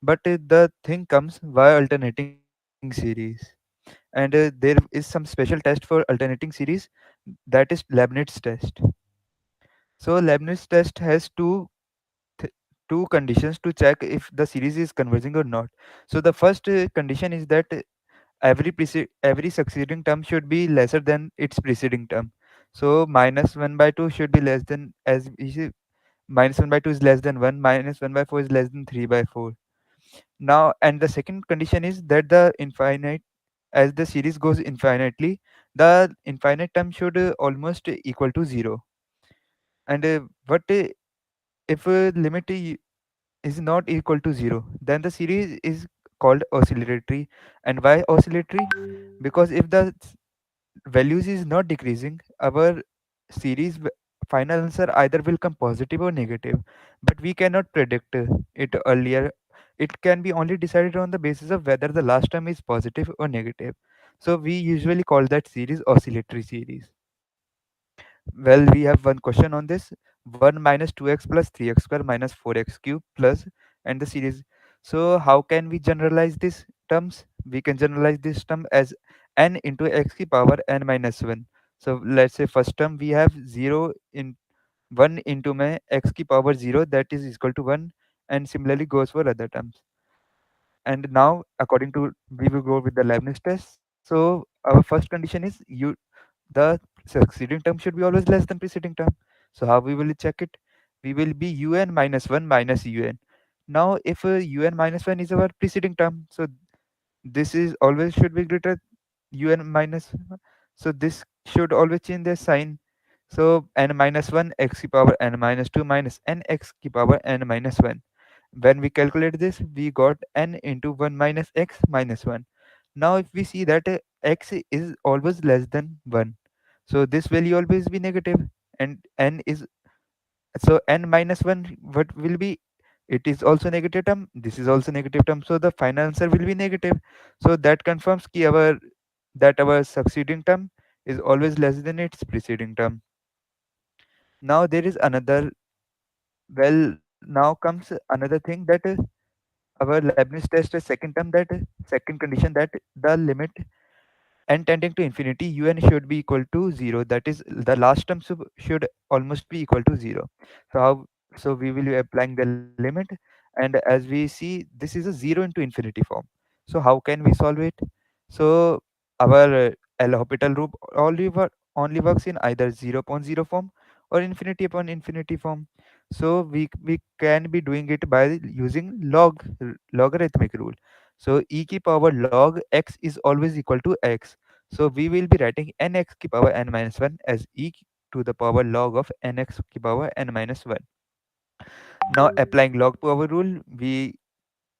But the thing comes via alternating series, and there is some special test for alternating series, that is Leibniz test. So Leibniz test has th- two conditions to check if the series is converging or not. So the first condition is that every succeeding term should be lesser than its preceding term. So minus 1 by 2 should be less than, as we see, minus 1 by 2 is less than 1, minus 1 by 4 is less than 3 by 4. Now, and the second condition is that the infinite, as the series goes infinitely, the infinite term should almost equal to 0. And but if limit is not equal to 0, then the series is called oscillatory. And why oscillatory? Because if the values is not decreasing, our series final answer either will come positive or negative, but we cannot predict it earlier. It can be only decided on the basis of whether the last term is positive or negative. So we usually call that series oscillatory series. Well, we have one question on this. 1 minus 2x plus 3x square minus 4x cube plus, and the series. So how can we generalize these terms? We can generalize this term as n into x की power n minus 1. So let's say first term we have 0 in 1 into my x की power 0, that is equal to 1, and similarly goes for other terms. And now according to, we will go with the Leibniz test. So our first condition is the succeeding term should be always less than preceding term. So how we will check it? We will be un minus 1 minus un. Now if un minus 1 is our preceding term, so this is always should be greater un minus 1. So this should always change their sign. So n minus 1 x की power n minus 2 minus n x की power n minus 1. When we calculate this, we got n into 1 minus x minus 1. Now if we see that x is always less than 1, so this value always be negative, and n is, so n minus 1 what will be, it is also negative term, this is also negative term, so the final answer will be negative. So that confirms that our succeeding term is always less than its preceding term. Now there is another, well, now comes another thing that our Leibniz test a second term, that second condition, that the limit n tending to infinity un should be equal to 0, that is the last term should almost be equal to 0. So how, so we will be applying the limit, and as we see this is a 0 into infinity form. So how can we solve it? So our L'Hopital rule only works in either 0 upon 0 form or infinity upon infinity form. So we can be doing it by using logarithmic rule. So e ki power log x is always equal to x. So we will be writing nx ki power n minus 1 as to the power log of nx ki power n minus 1. Now applying log to our rule, we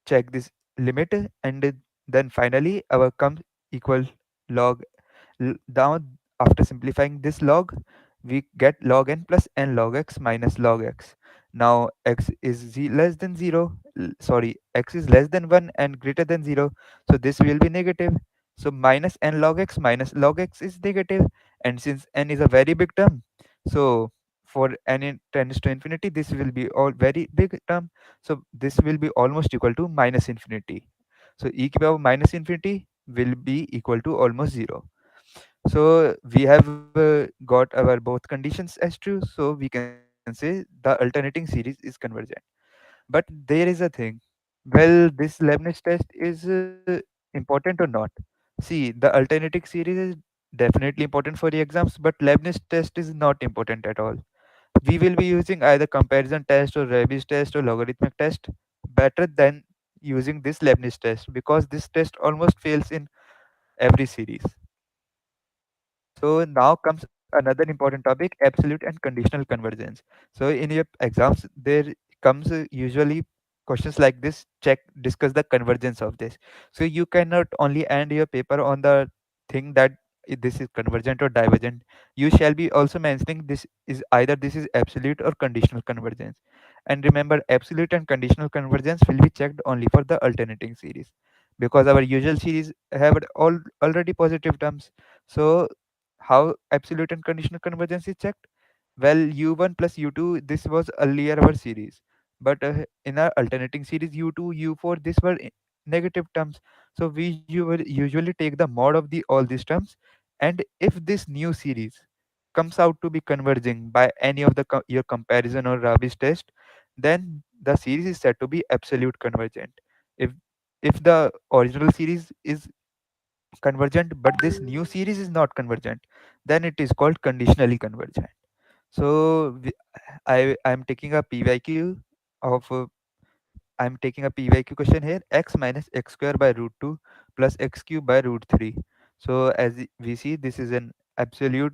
check this limit, and then finally our comes equal log. Now after simplifying this log, we get log n plus n log x minus log x. Now x is less than 0, sorry, x is less than 1 and greater than 0, so this will be negative. So minus n log x minus log x is negative, and since n is a very big term, so for n tends to infinity, this will be all very big term, so this will be almost equal to minus infinity. So e to the power minus infinity will be equal to almost 0. So we have got our both conditions as true, so we can say the alternating series is convergent. But there is a thing. Well, this Leibniz test is important or not? See, the alternating series is definitely important for the exams, but Leibniz test is not important at all. We will be using either comparison test or rabies test or logarithmic test better than using this Leibniz test, because this test almost fails in every series. So now comes another important topic, absolute and conditional convergence. So in your exams, there comes usually questions like this, check, discuss the convergence of this. So you cannot only end your paper on the thing that this is convergent or divergent. You shall be also mentioning this is either this is absolute or conditional convergence. And remember, absolute and conditional convergence will be checked only for the alternating series, because our usual series have already positive terms. So how absolute and conditional convergence is checked? Well, u1 plus u2, this was earlier our series, but in our alternating series u2 u4, this were negative terms. So we usually take the mod of the all these terms, and if this new series comes out to be converging by any of the your comparison or Rabi's test, then the series is said to be absolute convergent. If if the original series is convergent but this new series is not convergent, then it is called conditionally convergent. So I'm taking a pyq of I'm taking a pyq question here, x minus x square by root 2 plus x cube by root 3. So as we see, this is an absolute,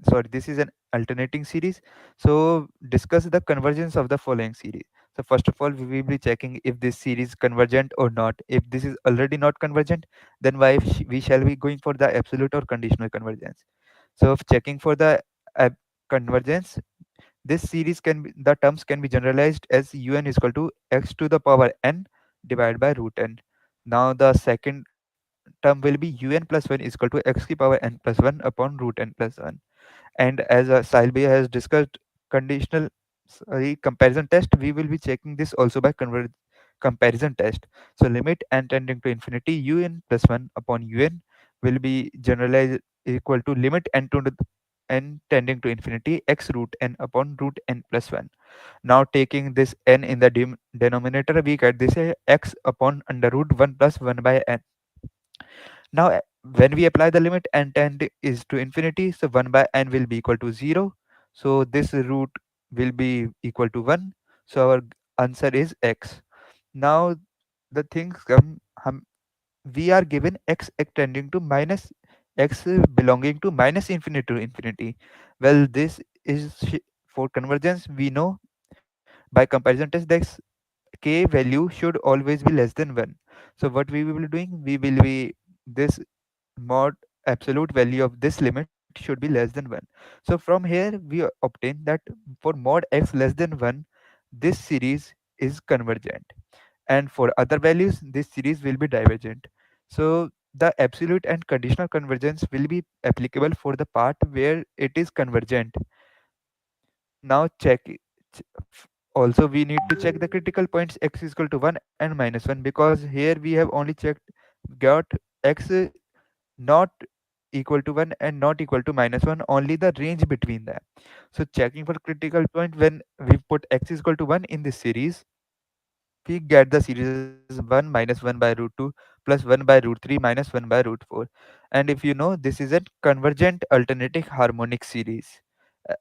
sorry, this is an alternating series. So discuss the convergence of the following series. So first of all, we will be checking if this series convergent or not. If this is already not convergent, then why we shall be going for the absolute or conditional convergence. So if checking for the convergence, this series can be, the terms can be generalized as un is equal to x to the power n divided by root n. Now the second term will be un plus 1 is equal to x to the power n plus 1 upon root n plus 1. And as Salbia has discussed conditional, sorry, comparison test, we will be checking this also by comparison test. So limit n tending to infinity un plus 1 upon un will be generalized equal to limit n tending to infinity x root n upon root n plus 1. Now taking this n in the denominator, we get this x upon under root 1 plus 1 by n. Now when we apply the limit n tend is to infinity, so 1 by n will be equal to 0. So this root will be equal to 1. So our answer is x. Now the things come, we are given x tending to minus x belonging to minus infinity to infinity. Well, this is for convergence, we know by comparison test this k value should always be less than 1. So what we will be doing, we will be this mod absolute value of this limit should be less than 1. So from here we obtain that for mod x less than 1, this series is convergent, and for other values this series will be divergent. So the absolute and conditional convergence will be applicable for the part where it is convergent. Now also we need to check the critical points x is equal to 1 and minus 1, because here we have only got x not equal to 1 and not equal to minus 1, only the range between them. So checking for critical point, when we put x is equal to 1 in this series, we get the series as 1 minus 1 by root 2 plus 1 by root 3 minus 1 by root 4. And if you know, this is a convergent alternating harmonic series. Uh,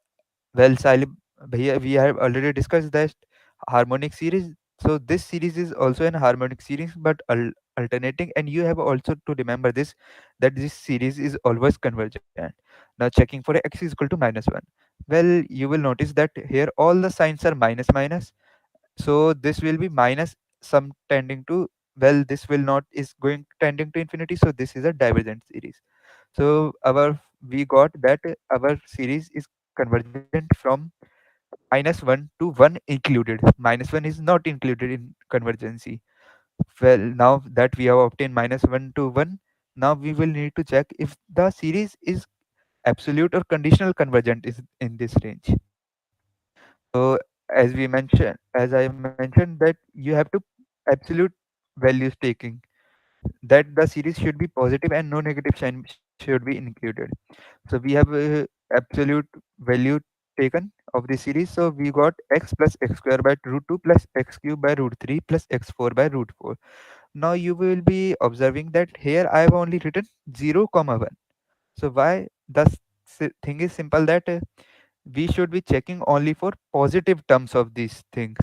well, Salim, bhaiya, we have already discussed that harmonic series. So this series is also an harmonic series, but alternating. And you have also to remember this, that this series is always convergent. Now checking for x is equal to minus 1. Well, you will notice that here all the signs are minus minus, so this will be minus some tending to, well, this will not is going tending to infinity, so this is a divergent series. So our we got that our series is convergent from -1 to 1 included. -1 is not included in convergency. Well, now that we have obtained -1 to 1, now we will need to check if the series is absolute or conditional convergent is in this range. So as I mentioned, that you have to absolute values taking, that the series should be positive and no negative sign should be included. So we have absolute value taken of the series. So we got x plus x square by root 2 plus x cube by root 3 plus x4 by root 4. Now you will be observing that here I have only written 0 comma 1. So why? Thing is simple, that we should be checking only for positive terms of these things.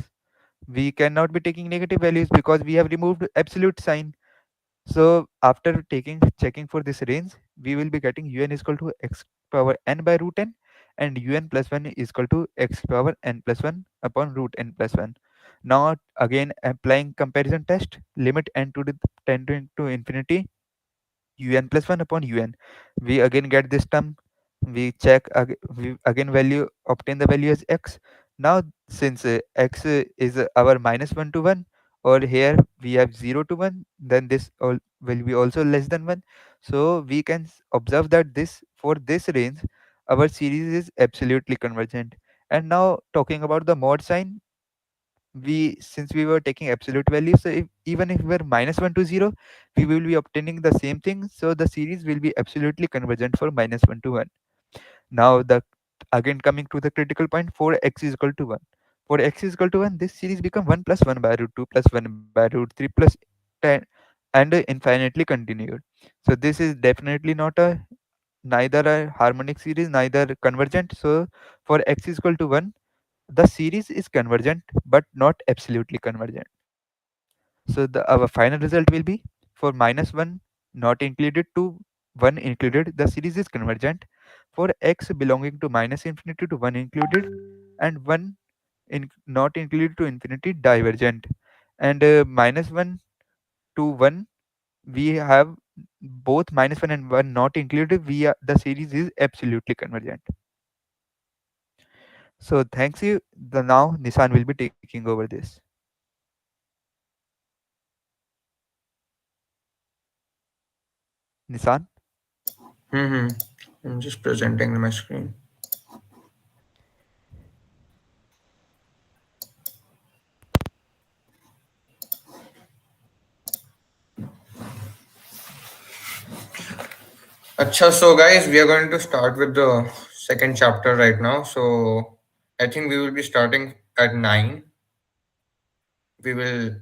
We cannot be taking negative values because we have removed absolute sign. So after checking for this range, we will be getting un is equal to x power n by root n, and un plus 1 is equal to x power n plus 1 upon root n plus 1. Now again applying comparison test, limit n to the tending to infinity un plus 1 upon un. We again get this term. We we again value obtain the value as x. Now since x is our -1 to 1, or here we have 0 to 1, then this all will be also less than 1. So we can observe that this for this range our series is absolutely convergent. And now talking about the mod sign, we since we were taking absolute values, so even if we're -1 to 0, we will be obtaining the same thing, so the series will be absolutely convergent for -1 to 1. Now the again coming to the critical point, for x is equal to 1, for x is equal to 1, this series become 1 plus 1 by root 2 plus 1 by root 3 plus 10, and infinitely continued. So this is definitely not a neither a harmonic series, neither convergent. So for x is equal to 1, the series is convergent but not absolutely convergent. So our final result will be, for -1 not included to 1 included, the series is convergent. For x belonging to minus infinity to 1 included, and 1 not included to infinity, divergent. And -1 to 1, we have both -1 and 1 not included, the series is absolutely convergent. So thanks you. Now Nissan will be taking over this. Nissan. Mm-hmm. I'm just presenting my screen. Acha, so guys, we are going to start with the second chapter right now. So I think we will be starting at 9. We will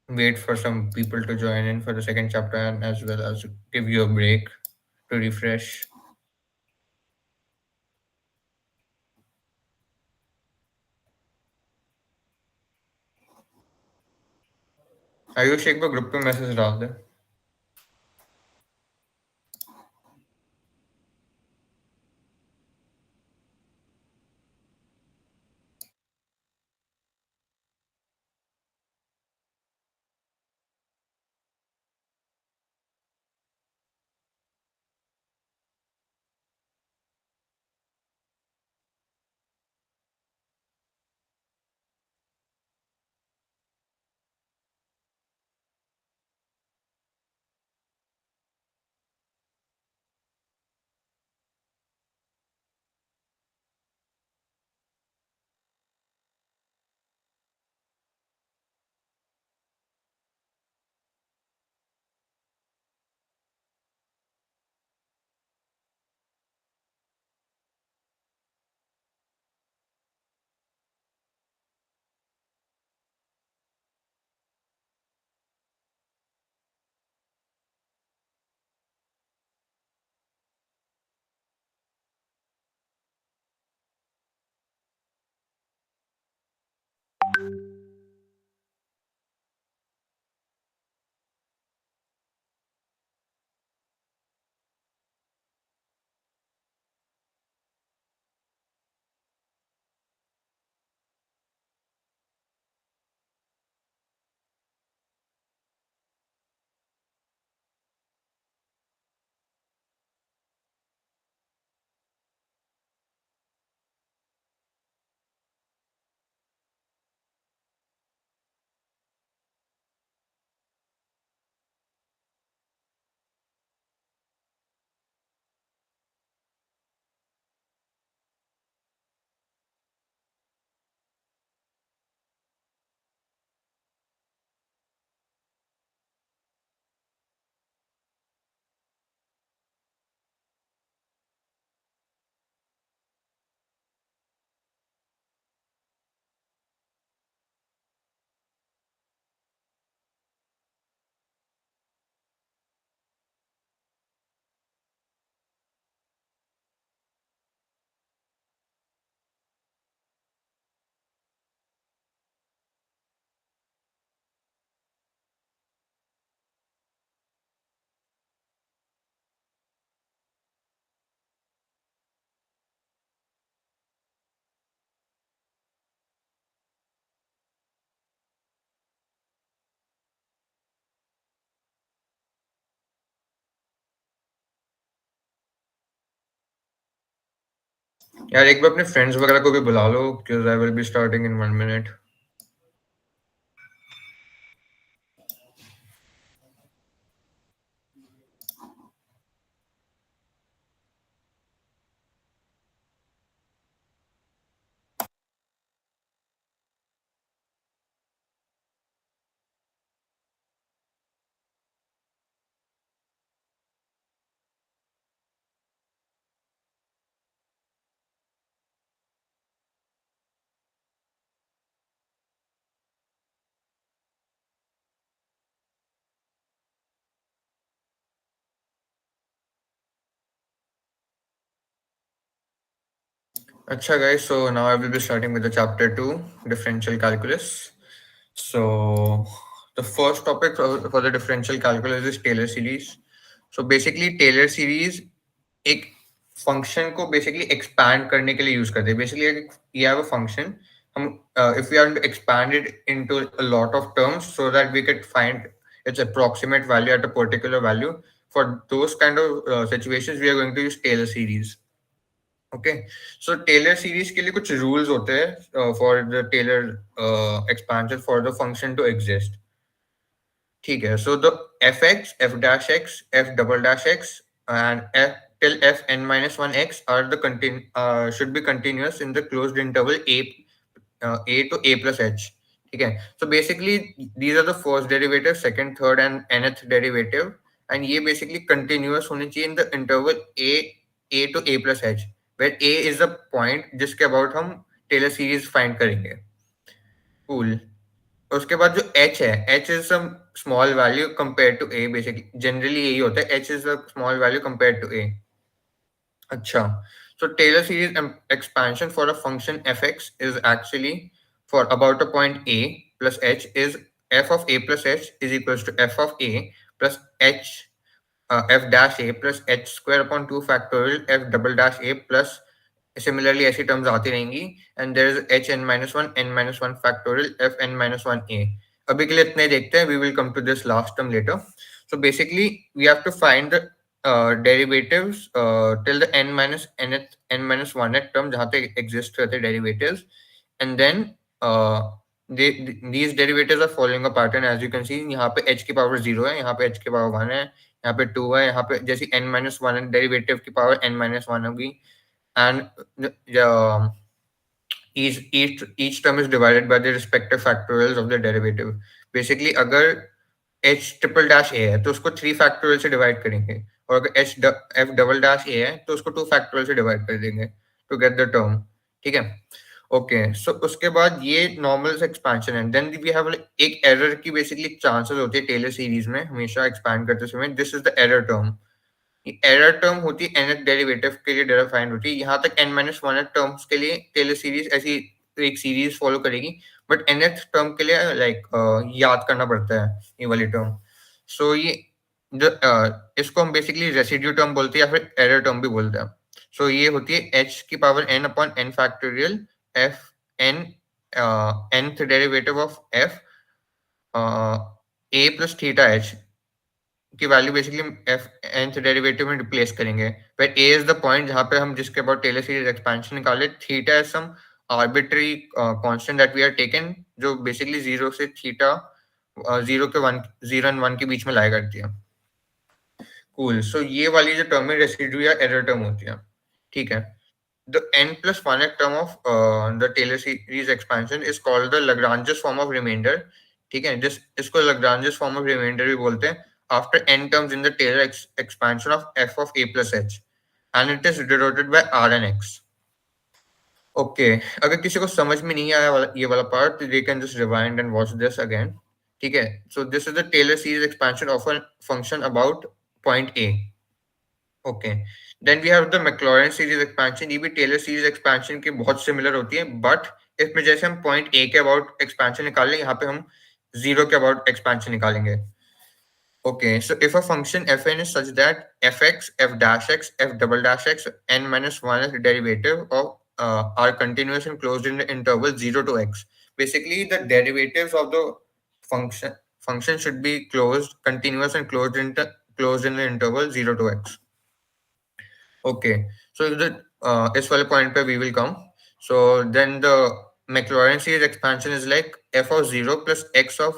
wait for some people to join in for the second chapter and as well as give you a break to refresh. Ayush एक बार group पे message डाल दे. यार एक बार अपने friends वगैरह को भी बुला लो, because I will be starting in 1 minute. Acha guys, so now I will be starting with the chapter 2, differential calculus. So the first topic for the differential calculus is Taylor series. So basically Taylor series एक function को basically expand करने के लिए use करते हैं. Basically ये have a function, हम if we are to expand it into a lot of terms so that we can find its approximate value at a particular value. For those kind of situations we are going to use Taylor series. Okay, so Taylor series के लिए कुछ rules होते हैं for the Taylor expansion for the function to exist. ठीक है, so the fx, f dash x, f double dash x and f till f n minus 1 x are the should be continuous in the closed interval a to a plus h. ठीक है, so basically these are the first derivative, second, third and nth derivative, and ये basically continuous होने चाहिए in the interval a to a plus h, where a is the point जिसके about हम Taylor series find करेंगे. Cool. उसके बाद जो h है, h is some small value compare to a. Basically generally यही होता है, h is a small value compare to a. अच्छा, so Taylor series expansion for a function fx is actually for about a point a plus h is f of a plus h is equals to f of a plus h f dash a plus h square upon 2 factorial f double dash a plus similarly ऐसी terms आती रहेंगी and there is h n minus 1 factorial f n minus 1 a. अभी के लिए इतने देखते हैं, we will come to this last term later. So basically we have to find the derivatives till the n minus 1th term जहाँ पे exist करते derivatives, and then these derivatives are following a pattern as you can see. यहाँ पे h की power 0 है, यहाँ पे h की power 1 है, यहाँ पे 2 है, यहाँ पे जैसे n minus 1 डेरिवेटिव की पावर n minus 1 होगी, and each term is divided by the respective factorials of the derivative. Basically अगर h triple dash a है तो उसको 3 factorial से divide करेंगे, और अगर f double dash a है तो उसको 2 factorial से divide कर देंगे to get the term. ठीक है, ओके. सो उसके बाद ये नॉर्मल एक्सपेंशन है. देन वी हैव एक एरर की बेसिकली चांसेस होती है टेलर सीरीज में हमेशा एक्सपैंड करते समय. This is the error term. Error term होती है nth डेरिवेटिव के लिए डिफाइंड होती है. यहाँ तक n माइनस 1 टर्म्स के लिए टेलर सीरीज ऐसी एक सीरीज फॉलो करेगी, बट nth टर्म के लिए याद करना पड़ता है ये वाली टर्म. सो ये इसको हम बेसिकली रेसिड्यू टर्म बोलते हैं या फिर एरर टर्म भी बोलते हैं. सो ये होती है h की power n upon n factorial f n nth derivative of f a plus theta h की value basically f nth derivative में रिप्लेस करेंगे. Where a is the point जहां पे हम जिसके अबाउट टेलर सीरीज एक्सपेंशन निकाले. Theta is some arbitrary constant that we are taken, जो basically 0 से थीटा 0 के 1 0 एंड 1 के बीच में लाया करती है. कूल. सो ये वाली जो टर्म है रेसिड्यू या एरर टर्म होती है. ठीक है, the n plus 1th term of the Taylor series expansion is called the Lagrange's form of remainder. ठीक है, इसको Lagrange's form of remainder भी बोलते हैं after n terms in the Taylor expansion of f of a plus h, and it is denoted by r and x. Okay, अगर किसी को समझ में नहीं आया ये वाला part, they can just rewind and watch this again. ठीक है, so this is the Taylor series expansion of a function about point a. Okay, then we have the Maclaurin series expansion. ये भी टेलर सीरीज एक्सपेंशन के बहुत similar होती है, but इसमें जैसे हम पॉइंट ए के अबाउट एक्सपेंशन निकाल लें, यहाँ पे हम जीरो के अबाउट एक्सपेंशन निकालेंगे. Okay, so if a function f n is such that f x, f dash x, f double dash x, n minus 1 derivative of are continuous and closed in the interval 0 to x. Basically the derivatives of the function should be closed, continuous and closed in the interval 0 to x. Okay, so the इस वाले point पे we will come. So then the Maclaurin series expansion is like f of 0 plus x of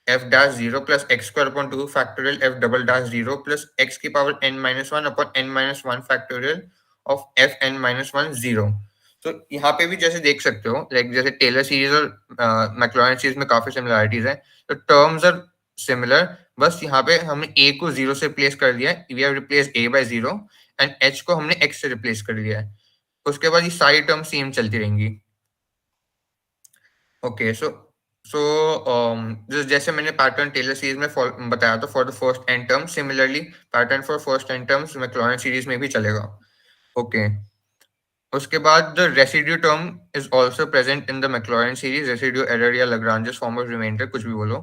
f dash 0 plus x square upon 2 factorial f double dash 0 plus x की power n minus 1 upon n minus 1 factorial of f n minus 1 0. तो यहाँ पे भी जैसे देख सकते हो, like जैसे टेलर सीरीज और मैक्लॉरिन सीरीज में काफी सिमिलरिटीज है. तो टर्म्स आर सिमिलर, बस यहाँ पे हमने a को 0 से रिप्लेस कर दिया है. We have replace a by 0 and h को हमने x से रिप्लेस कर दिया है. उसके बाद ये सारी टर्म सेम चलती रहेंगी. ओके, सो जैसे मैंने पैटर्न टेलर सीरीज में बताया था for the first n term, similarly pattern for first n terms Maclaurin series में भी चलेगा. ओके, उसके बाद the residue term is also present in the Maclaurin series. Residue error या लाग्रांज फॉर्म ऑफ रिमाइंडर, कुछ भी बोलो,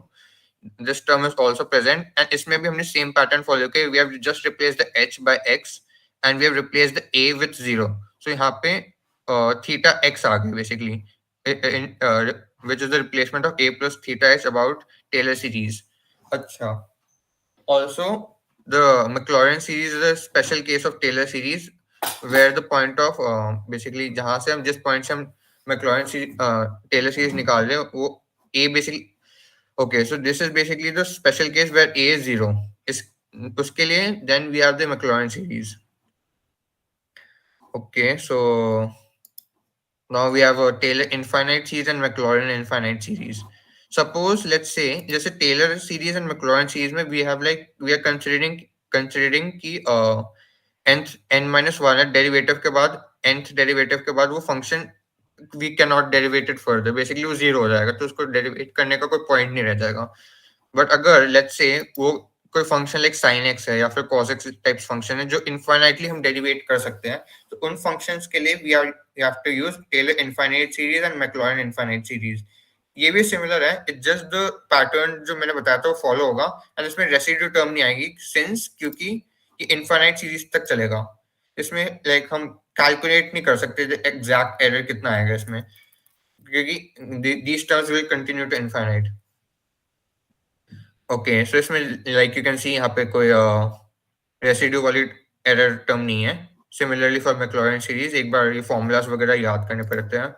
this term is also present. And इसमें भी हमने सेम पैटर्न फॉलो किया. We have just replace the h by x and we have replace the a with 0. सो यहाँ पे थीटा x आ गया basically, which is the replacement of a plus theta h about Taylor series. अच्छा, also the Maclaurin series is a special case of Taylor series where the point of basically जहाँ से हम जिस point से हम Maclaurin series Taylor series निकाल रहे हैं वो a basically. Okay, so this is basically the special case where a is 0. इस उसके लिए then we have the Maclaurin series. Okay, so now we have a Taylor infinite series and Maclaurin infinite series. Suppose let's say जैसे Taylor series and Maclaurin series में we have like we are considering कि nth n minus 1 है derivative के बाद, nth derivative के बाद वो function we cannot derivate it further, basically वो जीरो हो जाएगा, तो उसको डेरिवेट करने का कोई पॉइंट नहीं रह जाएगा. बट अगर लेट्स से वो कोई फंक्शन लाइक sin x है या फिर cos x टाइप्स फंक्शन है जो इनफाइनाइटली हम डेरिवेट कर सकते हैं, तो उन फंक्शंस के लिए we have to use Taylor infinite series and Maclaurin infinite series. ये भी सिमिलर है, इट्स जस्ट द पैटर्न जो मैंने बताया था वो फॉलो होगा एंड इसमें रेसिड्यू टर्म नहीं आएगी सिंस क्योंकि ये इनफाइनाइट सीरीज तक चलेगा. इसमें लाइक हम कैलकुलेट नहीं कर सकते एग्जैक्ट एरर कितना आएगा इसमें, क्योंकि these terms will continue to infinite. Okay, so इसमें लाइक यू कैन सी यहाँ पे कोई रेसिड्यू वाली एरर टर्म नहीं है. सिमिलरली फॉर मैक्लॉरिन सीरीज एक बार ये फॉर्मूलाज वगैरह याद करने पड़ते हैं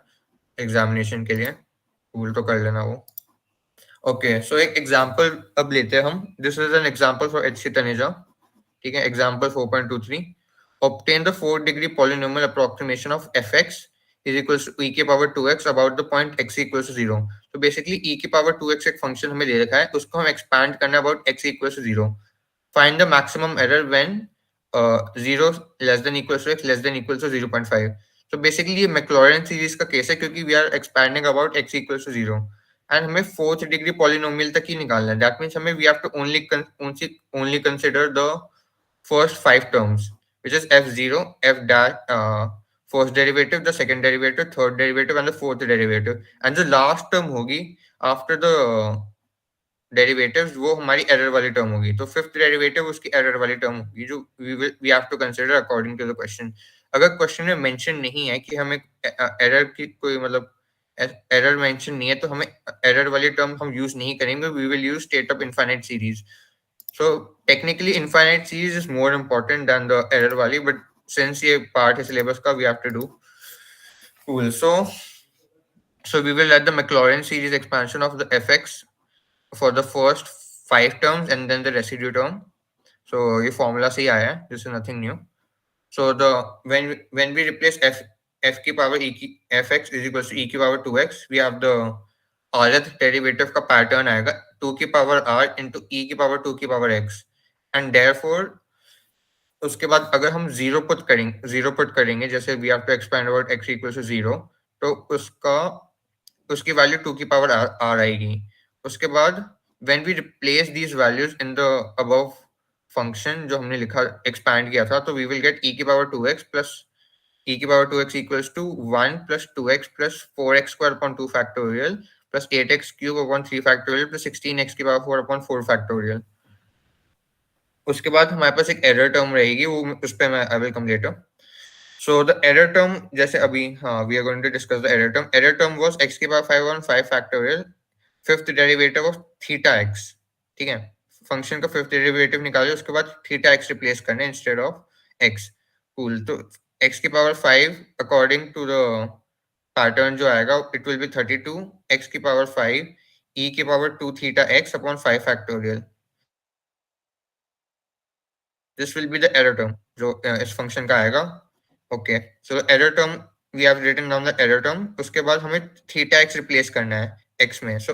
एग्जामिनेशन के लिए, भूल तो कर लेना वो. ओके, सो एक एग्जांपल अब लेते हैं हम. This is an example for HC Taneja. ठीक है, example 4.23. Obtain the 4 degree polynomial approximation of fx is equals to e की power 2x about the point x equals to 0. तो बेसिकली e की पावर 2x एक फंक्शन हमें दे रखा है, उसको हम एक्सपैंड करना about x equals to 0. Find the maximum error when 0 less than equals to x less than equals to 0.5. तो बेसिकली ये मैक्लॉरिन सीरीज का केस है क्योंकि we are expanding about x equals to 0 and हमें 4th degree polynomial तक ही निकालना है. दैट मींस हमें we have to only consider the first 5 terms, which is f0, f dash first derivative, the second derivative, third derivative and the fourth derivative, and the last term होगी after the derivatives वो हमारी error वाली term होगी. तो fifth derivative उसकी error वाली term होगी जो we have to consider according to the question. अगर question में mention नहीं है कि हमें error की कोई मतलब error mention नहीं है तो हमें error वाली term हम use नहीं करेंगे. We will use state of infinite series. So technically infinite series is more important than the error wali, but since ये part है syllabus का, we have to do. Cool. So we will let the Maclaurin series expansion of the fx for the first 5 terms and then the residue term. So ये formula से ही आया है, this is nothing new. So the when we replace f की power fx is equals to e की power 2x, we have the rth derivative का pattern आएगा 2 की power r into e की power 2 की power x, and therefore उसके बाद अगर हम जीरो पुट करेंगे जैसे we have to expand about x equals to 0, तो उसकी वैल्यू 2 की पावर r आएगी. उसके बाद when we replace these values in the above function जो हमने लिखा एक्सपैंड किया था, तो वी विल गेट e की पावर 2x प्लस e की power 2x equals to 1 plus 2x plus 4x square upon 2 factorial plus 8x cube upon 3 factorial plus 16x की power 4 upon 4 factorial. उसके बाद हमारे पास एक एरर टर्म रहेगी, वो उस पे मैं I will come later. So the error term जैसे अभी we are going to discuss the error term. Error term was x की power 5 on 5 factorial fifth derivative of theta x. ठीक है, फंक्शन का फिफ्थ डेरिवेटिव निकाले, उसके बाद theta x replace करना इंस्टेड ऑफ x. कूल. तो x की power 5 according to the pattern जो आएगा इट विल बी 32 x की पावर 5 e की power 2 theta x upon 5 factorial. This will be the error term जो इस फंक्शन का आएगा. Okay, so error term we have written down the error term. उसके बाद हमें थीटा एक्स रिप्लेस करना है एक्स में. So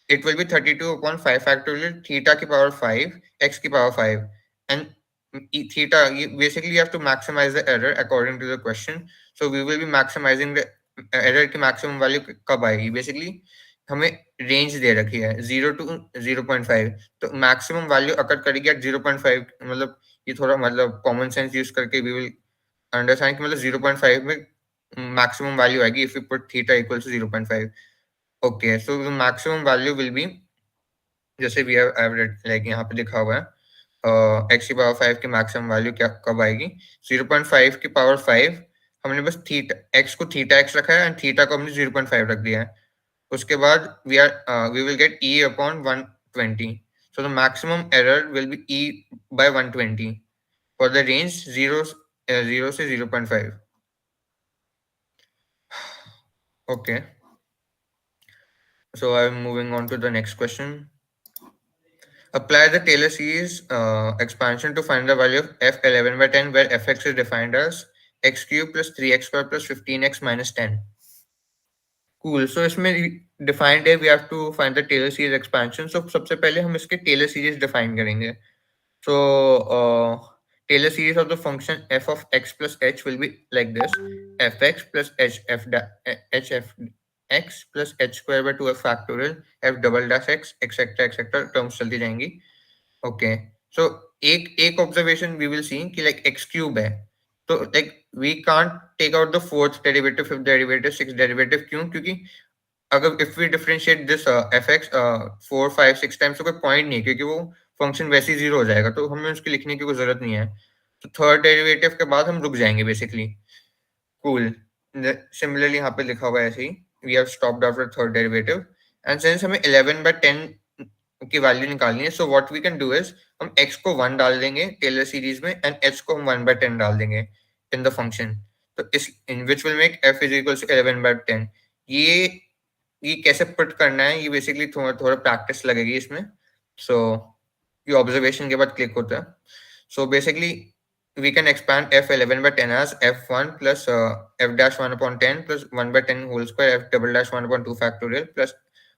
it will be 32 upon 5 factorial theta की पावर 5 एक्स की power 5 and theta. Basically you have to maximize the error according to the question. So we will be maximizing the error की maximum value कब आएगी. Basically हमें range दे रखी है 0 to 0.5, तो maximum value अकर करेगी एट 0.5. मतलब ये थोड़ा मतलब कॉमन सेंस यूज करके वी विल अंडरस्टैंड कि मतलब 0.5 में मैक्सिमम वैल्यू आएगी if you put theta equal to 0.5. Okay, so the maximum value will be जैसे वी हैव एवरेज लाइक यहाँ पे लिखा हुआ है एक्स की पावर 5 की मैक्सिमम वैल्यू क्या कब आएगी. 0.5 की पावर 5 हमने बस थीटा एक्स को थीटा एक्स रखा है एंड थीटा को हमने 0.5 रख दिया है. उसके बाद we will get e upon 120. So the maximum error will be e by 120 for the range 0 से 0.5. Okay, so I'm moving on to the next question. Apply the Taylor series expansion to find the value of f11 by 10 where fx is defined as x cube plus 3x square plus 15x minus 10. Cool. So इसमें defined है we have to find the Taylor series expansion. So सबसे पहले हम इसके Taylor series define करेंगे. So Taylor series of the function f of x plus h will be like this: fx plus h f x plus h square by 2f factorial f double dash x etc terms चलती जाएंगी. Okay, so एक observation we will see कि like x cube है, तो like we can't take out the fourth derivative, fifth derivative, sixth derivative. क्योंकि अगर if we differentiate this fx 4 5 6 times तो कोई पॉइंट नहीं है क्योंकि वो फंक्शन वैसे ही जीरो हो जाएगा, तो हमें उसके लिखने की कोई जरूरत नहीं है. तो थर्ड डेरिवेटिव के बाद हम रुक जाएंगे बेसिकली. कूल. सिमिलरली यहाँ पे लिखा हुआ है ऐसे ही we have stopped after third derivative and since हमें 11 by 10 की वैल्यू निकालनी है, so what we can do is हम x को 1 डाल देंगे टेलर सीरीज में एंड h को हम 1 by 10 डाल देंगे इन द फंक्शन. तो इस in which will make f is equal to 11 by 10. ये कैसे पुट करना है ये बेसिकली थोड़ा थोड़ा प्रैक्टिस लगेगी इसमें. सो ये ऑब्जर्वेशन के बाद क्लिक होता है. So basically we can expand f11 by 10 as f1 plus f dash 1 upon 10 plus 1 by 10 whole square f double dash 1 upon 2 factorial plus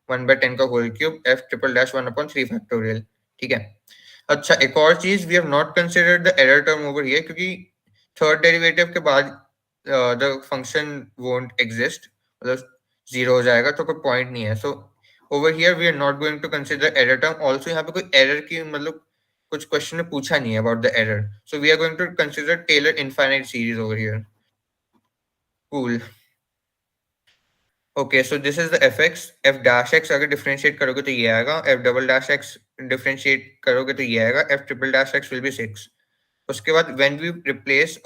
1 by 10 का whole cube f triple dash 1 upon 3 factorial. ठीक है. अच्छा, एक और चीज we have not considered the error term over here क्योंकि third derivative के बाद the function won't exist, मतलब जीरो हो जाएगा तो कोई पॉइंट नहीं है. So over here we are not going to consider error term. Also यहाँ पे कोई एरर की मतलब कुछ क्वेश्चन में पूछा नहीं है about the error. So we are going to consider Taylor infinite series over here. Cool. Okay, so this is the f x. F dash x अगर डिफरेंशिएट करोगे तो ये आएगा. F double dash x differentiate करोगे तो ये आएगा. F triple dash x will be 6. उसके बाद when we replace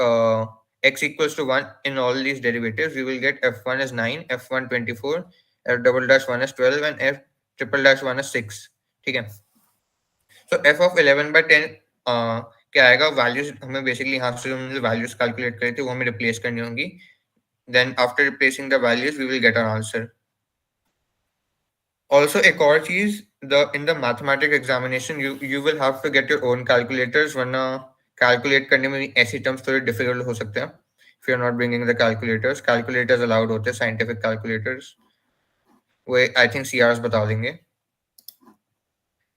x equals to 1 in all these derivatives, we will get f1 is 9, f1 24, f double dash 1 is 12 and f triple dash 1 is 6. ठीक है. So f of 11 by 10 क्या आएगा. Values हमें basically यहाँ से हमने values calculate करे थे वो हमें रिप्लेस करनी होंगी. Then after replacing the values we will get our answer. Also एक और चीज, in the mathematics examination you will have to get your own calculators, वरना कैलकुलेट करने में ऐसी टर्म्स थोड़े डिफिकल्ट हो सकते हैं. if you're not bringing the calculators allowed होते हैं, scientific calculators. वो I think CRs बता देंगे.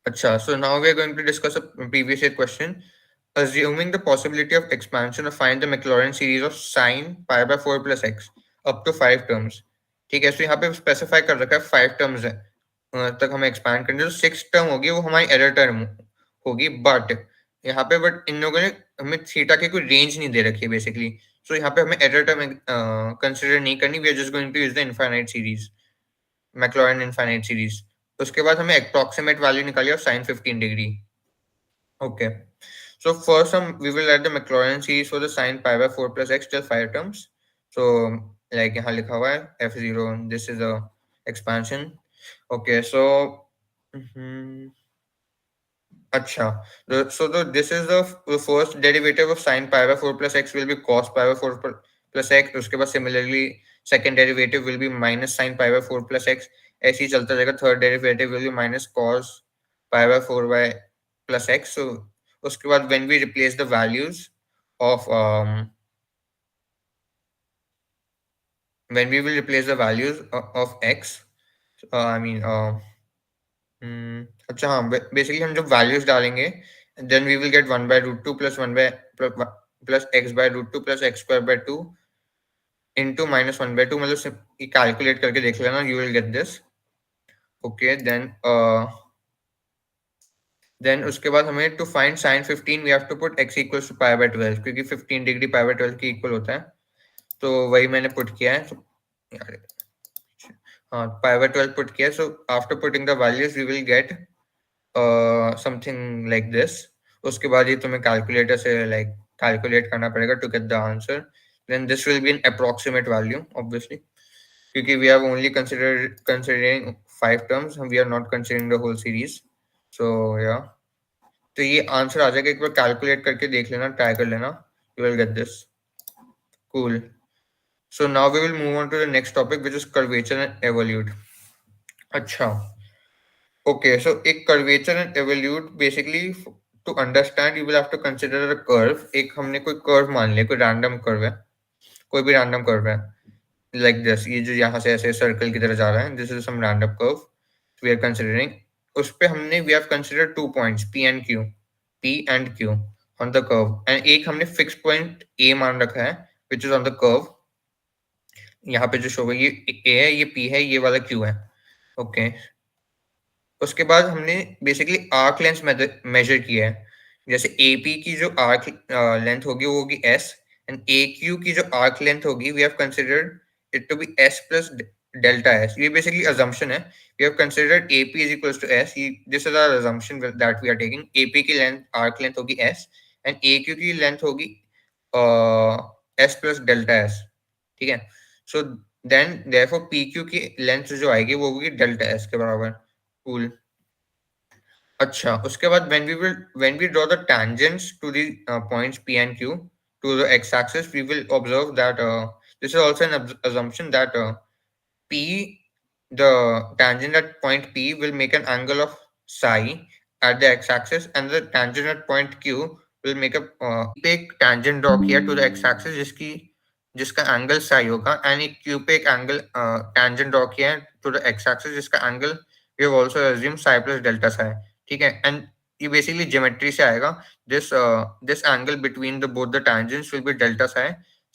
अच्छा, so now we are going to discuss a previous year question. Assuming the possibility of expansion of find the Maclaurin series of sine pi by 4 plus x up to 5 terms. ठीक है, so यहाँ पे specify कर रखा है 5 terms है तक हमें एक्सपैंड करनी है. तो 6 टर्म होगी वो हमारी एरर टर्म होगी. बट यहाँ पे इन लोगों ने हमें थीटा की कोई रेंज नहीं दे रखी है बेसिकली. सो यहाँ पे हमें एरर टर्म कंसिडर नहीं करनी. We are just going to use the infinite series, Maclaurin infinite series. उसके बाद हमें अप्रॉक्सीमेट वैल्यू निकाली और sin 15 degree. Okay, so first we will add the Maclaurin series for the sin pi by 4 plus x till 5 terms. So like यहाँ लिखा हुआ है f0, this is a expansion. Okay, so Acha. This is the first derivative of sine pi by 4 plus x will be cos pi by 4 plus x. उसके बाद similarly second derivative will be minus sine pi by 4 plus x. ऐसे ही चलता रहेगा. Third derivative will be minus cos pi by 4 by plus x. So उसके बाद when we replace the values of when we will replace the values of x, I mean अच्छा हाँ, basically हम जब values डालेंगे then we will get 1/√2 plus 1 by plus x/√2 plus x² 2 into -1/2. मतलब ये calculate करके देख लेना, you will get this. Okay, then उसके बाद हमें to find sin 15 we have to put x equals to π/12 क्योंकि 15 डिग्री π/12 के इक्वल होता है. तो वही मैंने पुट किया है. तो हाँ, π/12 पुट किया. So after putting the values we will get something like this. उसके बाद ये तुम्हें कैलकुलेटर से लाइक कैलकुलेट करना पड़ेगा to get the answer. Then this will be an approximate value obviously, क्योंकि we have only considering 5 terms, we are not considering the whole series. So yeah, तो ये आंसर आ जाएगा. एक बार कैलकुलेट करके देख लेना, ट्राई कर लेना, you will get this. Cool. So now we will move on to the next topic, which is curvature and evolute. अच्छा. Okay, so एक curvature and evolute basically to understand you will have to consider a curve. एक हमने कोई curve मान लिया, कोई random curve है, कोई भी random curve है, like this. ये जो यहाँ से ऐसे circle की तरह जा रहा है, this is some random curve we are considering. उस पे हमने we have considered 2 points P and Q on the curve, and एक हमने fixed point A मान रखा है, which is on the curve. यहाँ पे जो शो है ये A है, ये P है, ये वाला Q है. ओके, उसके बाद हमने बेसिकली आर्क लेंथ मेजर किया है. जैसे AP की जो आर्क लेंथ होगी वो होगी S, एंड AQ की जो आर्क लेंथ होगी we have considered it to be S plus delta S. ये बेसिकली अजम्पशन है. We have considered AP is equals to S. This is our assumption that we are taking. AP की length arc length होगी S and AQ की length होगी S plus delta S. ठीक है. So then therefore PQ की length जो आएगी वो होगी डेल्टा S के बराबर. कूल. अच्छा, उसके बाद when we draw the tangents to the points P and Q to the x-axis, we will observe that this is also an assumption that P, the tangent at point P will make an angle of psi at the x-axis, and the tangent at point Q will make a पे एक tangent draw किया to the x-axis जिसका angle psi होगा, and एक Q पे एक angle tangent draw किया है to the x-axis जिसका angle we have also assumed psi plus delta psi. ठीक है, एंड ये बेसिकली ज्योमेट्री से आएगा. This angle between the both the tangents will be delta psi.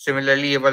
Similarly ये वाला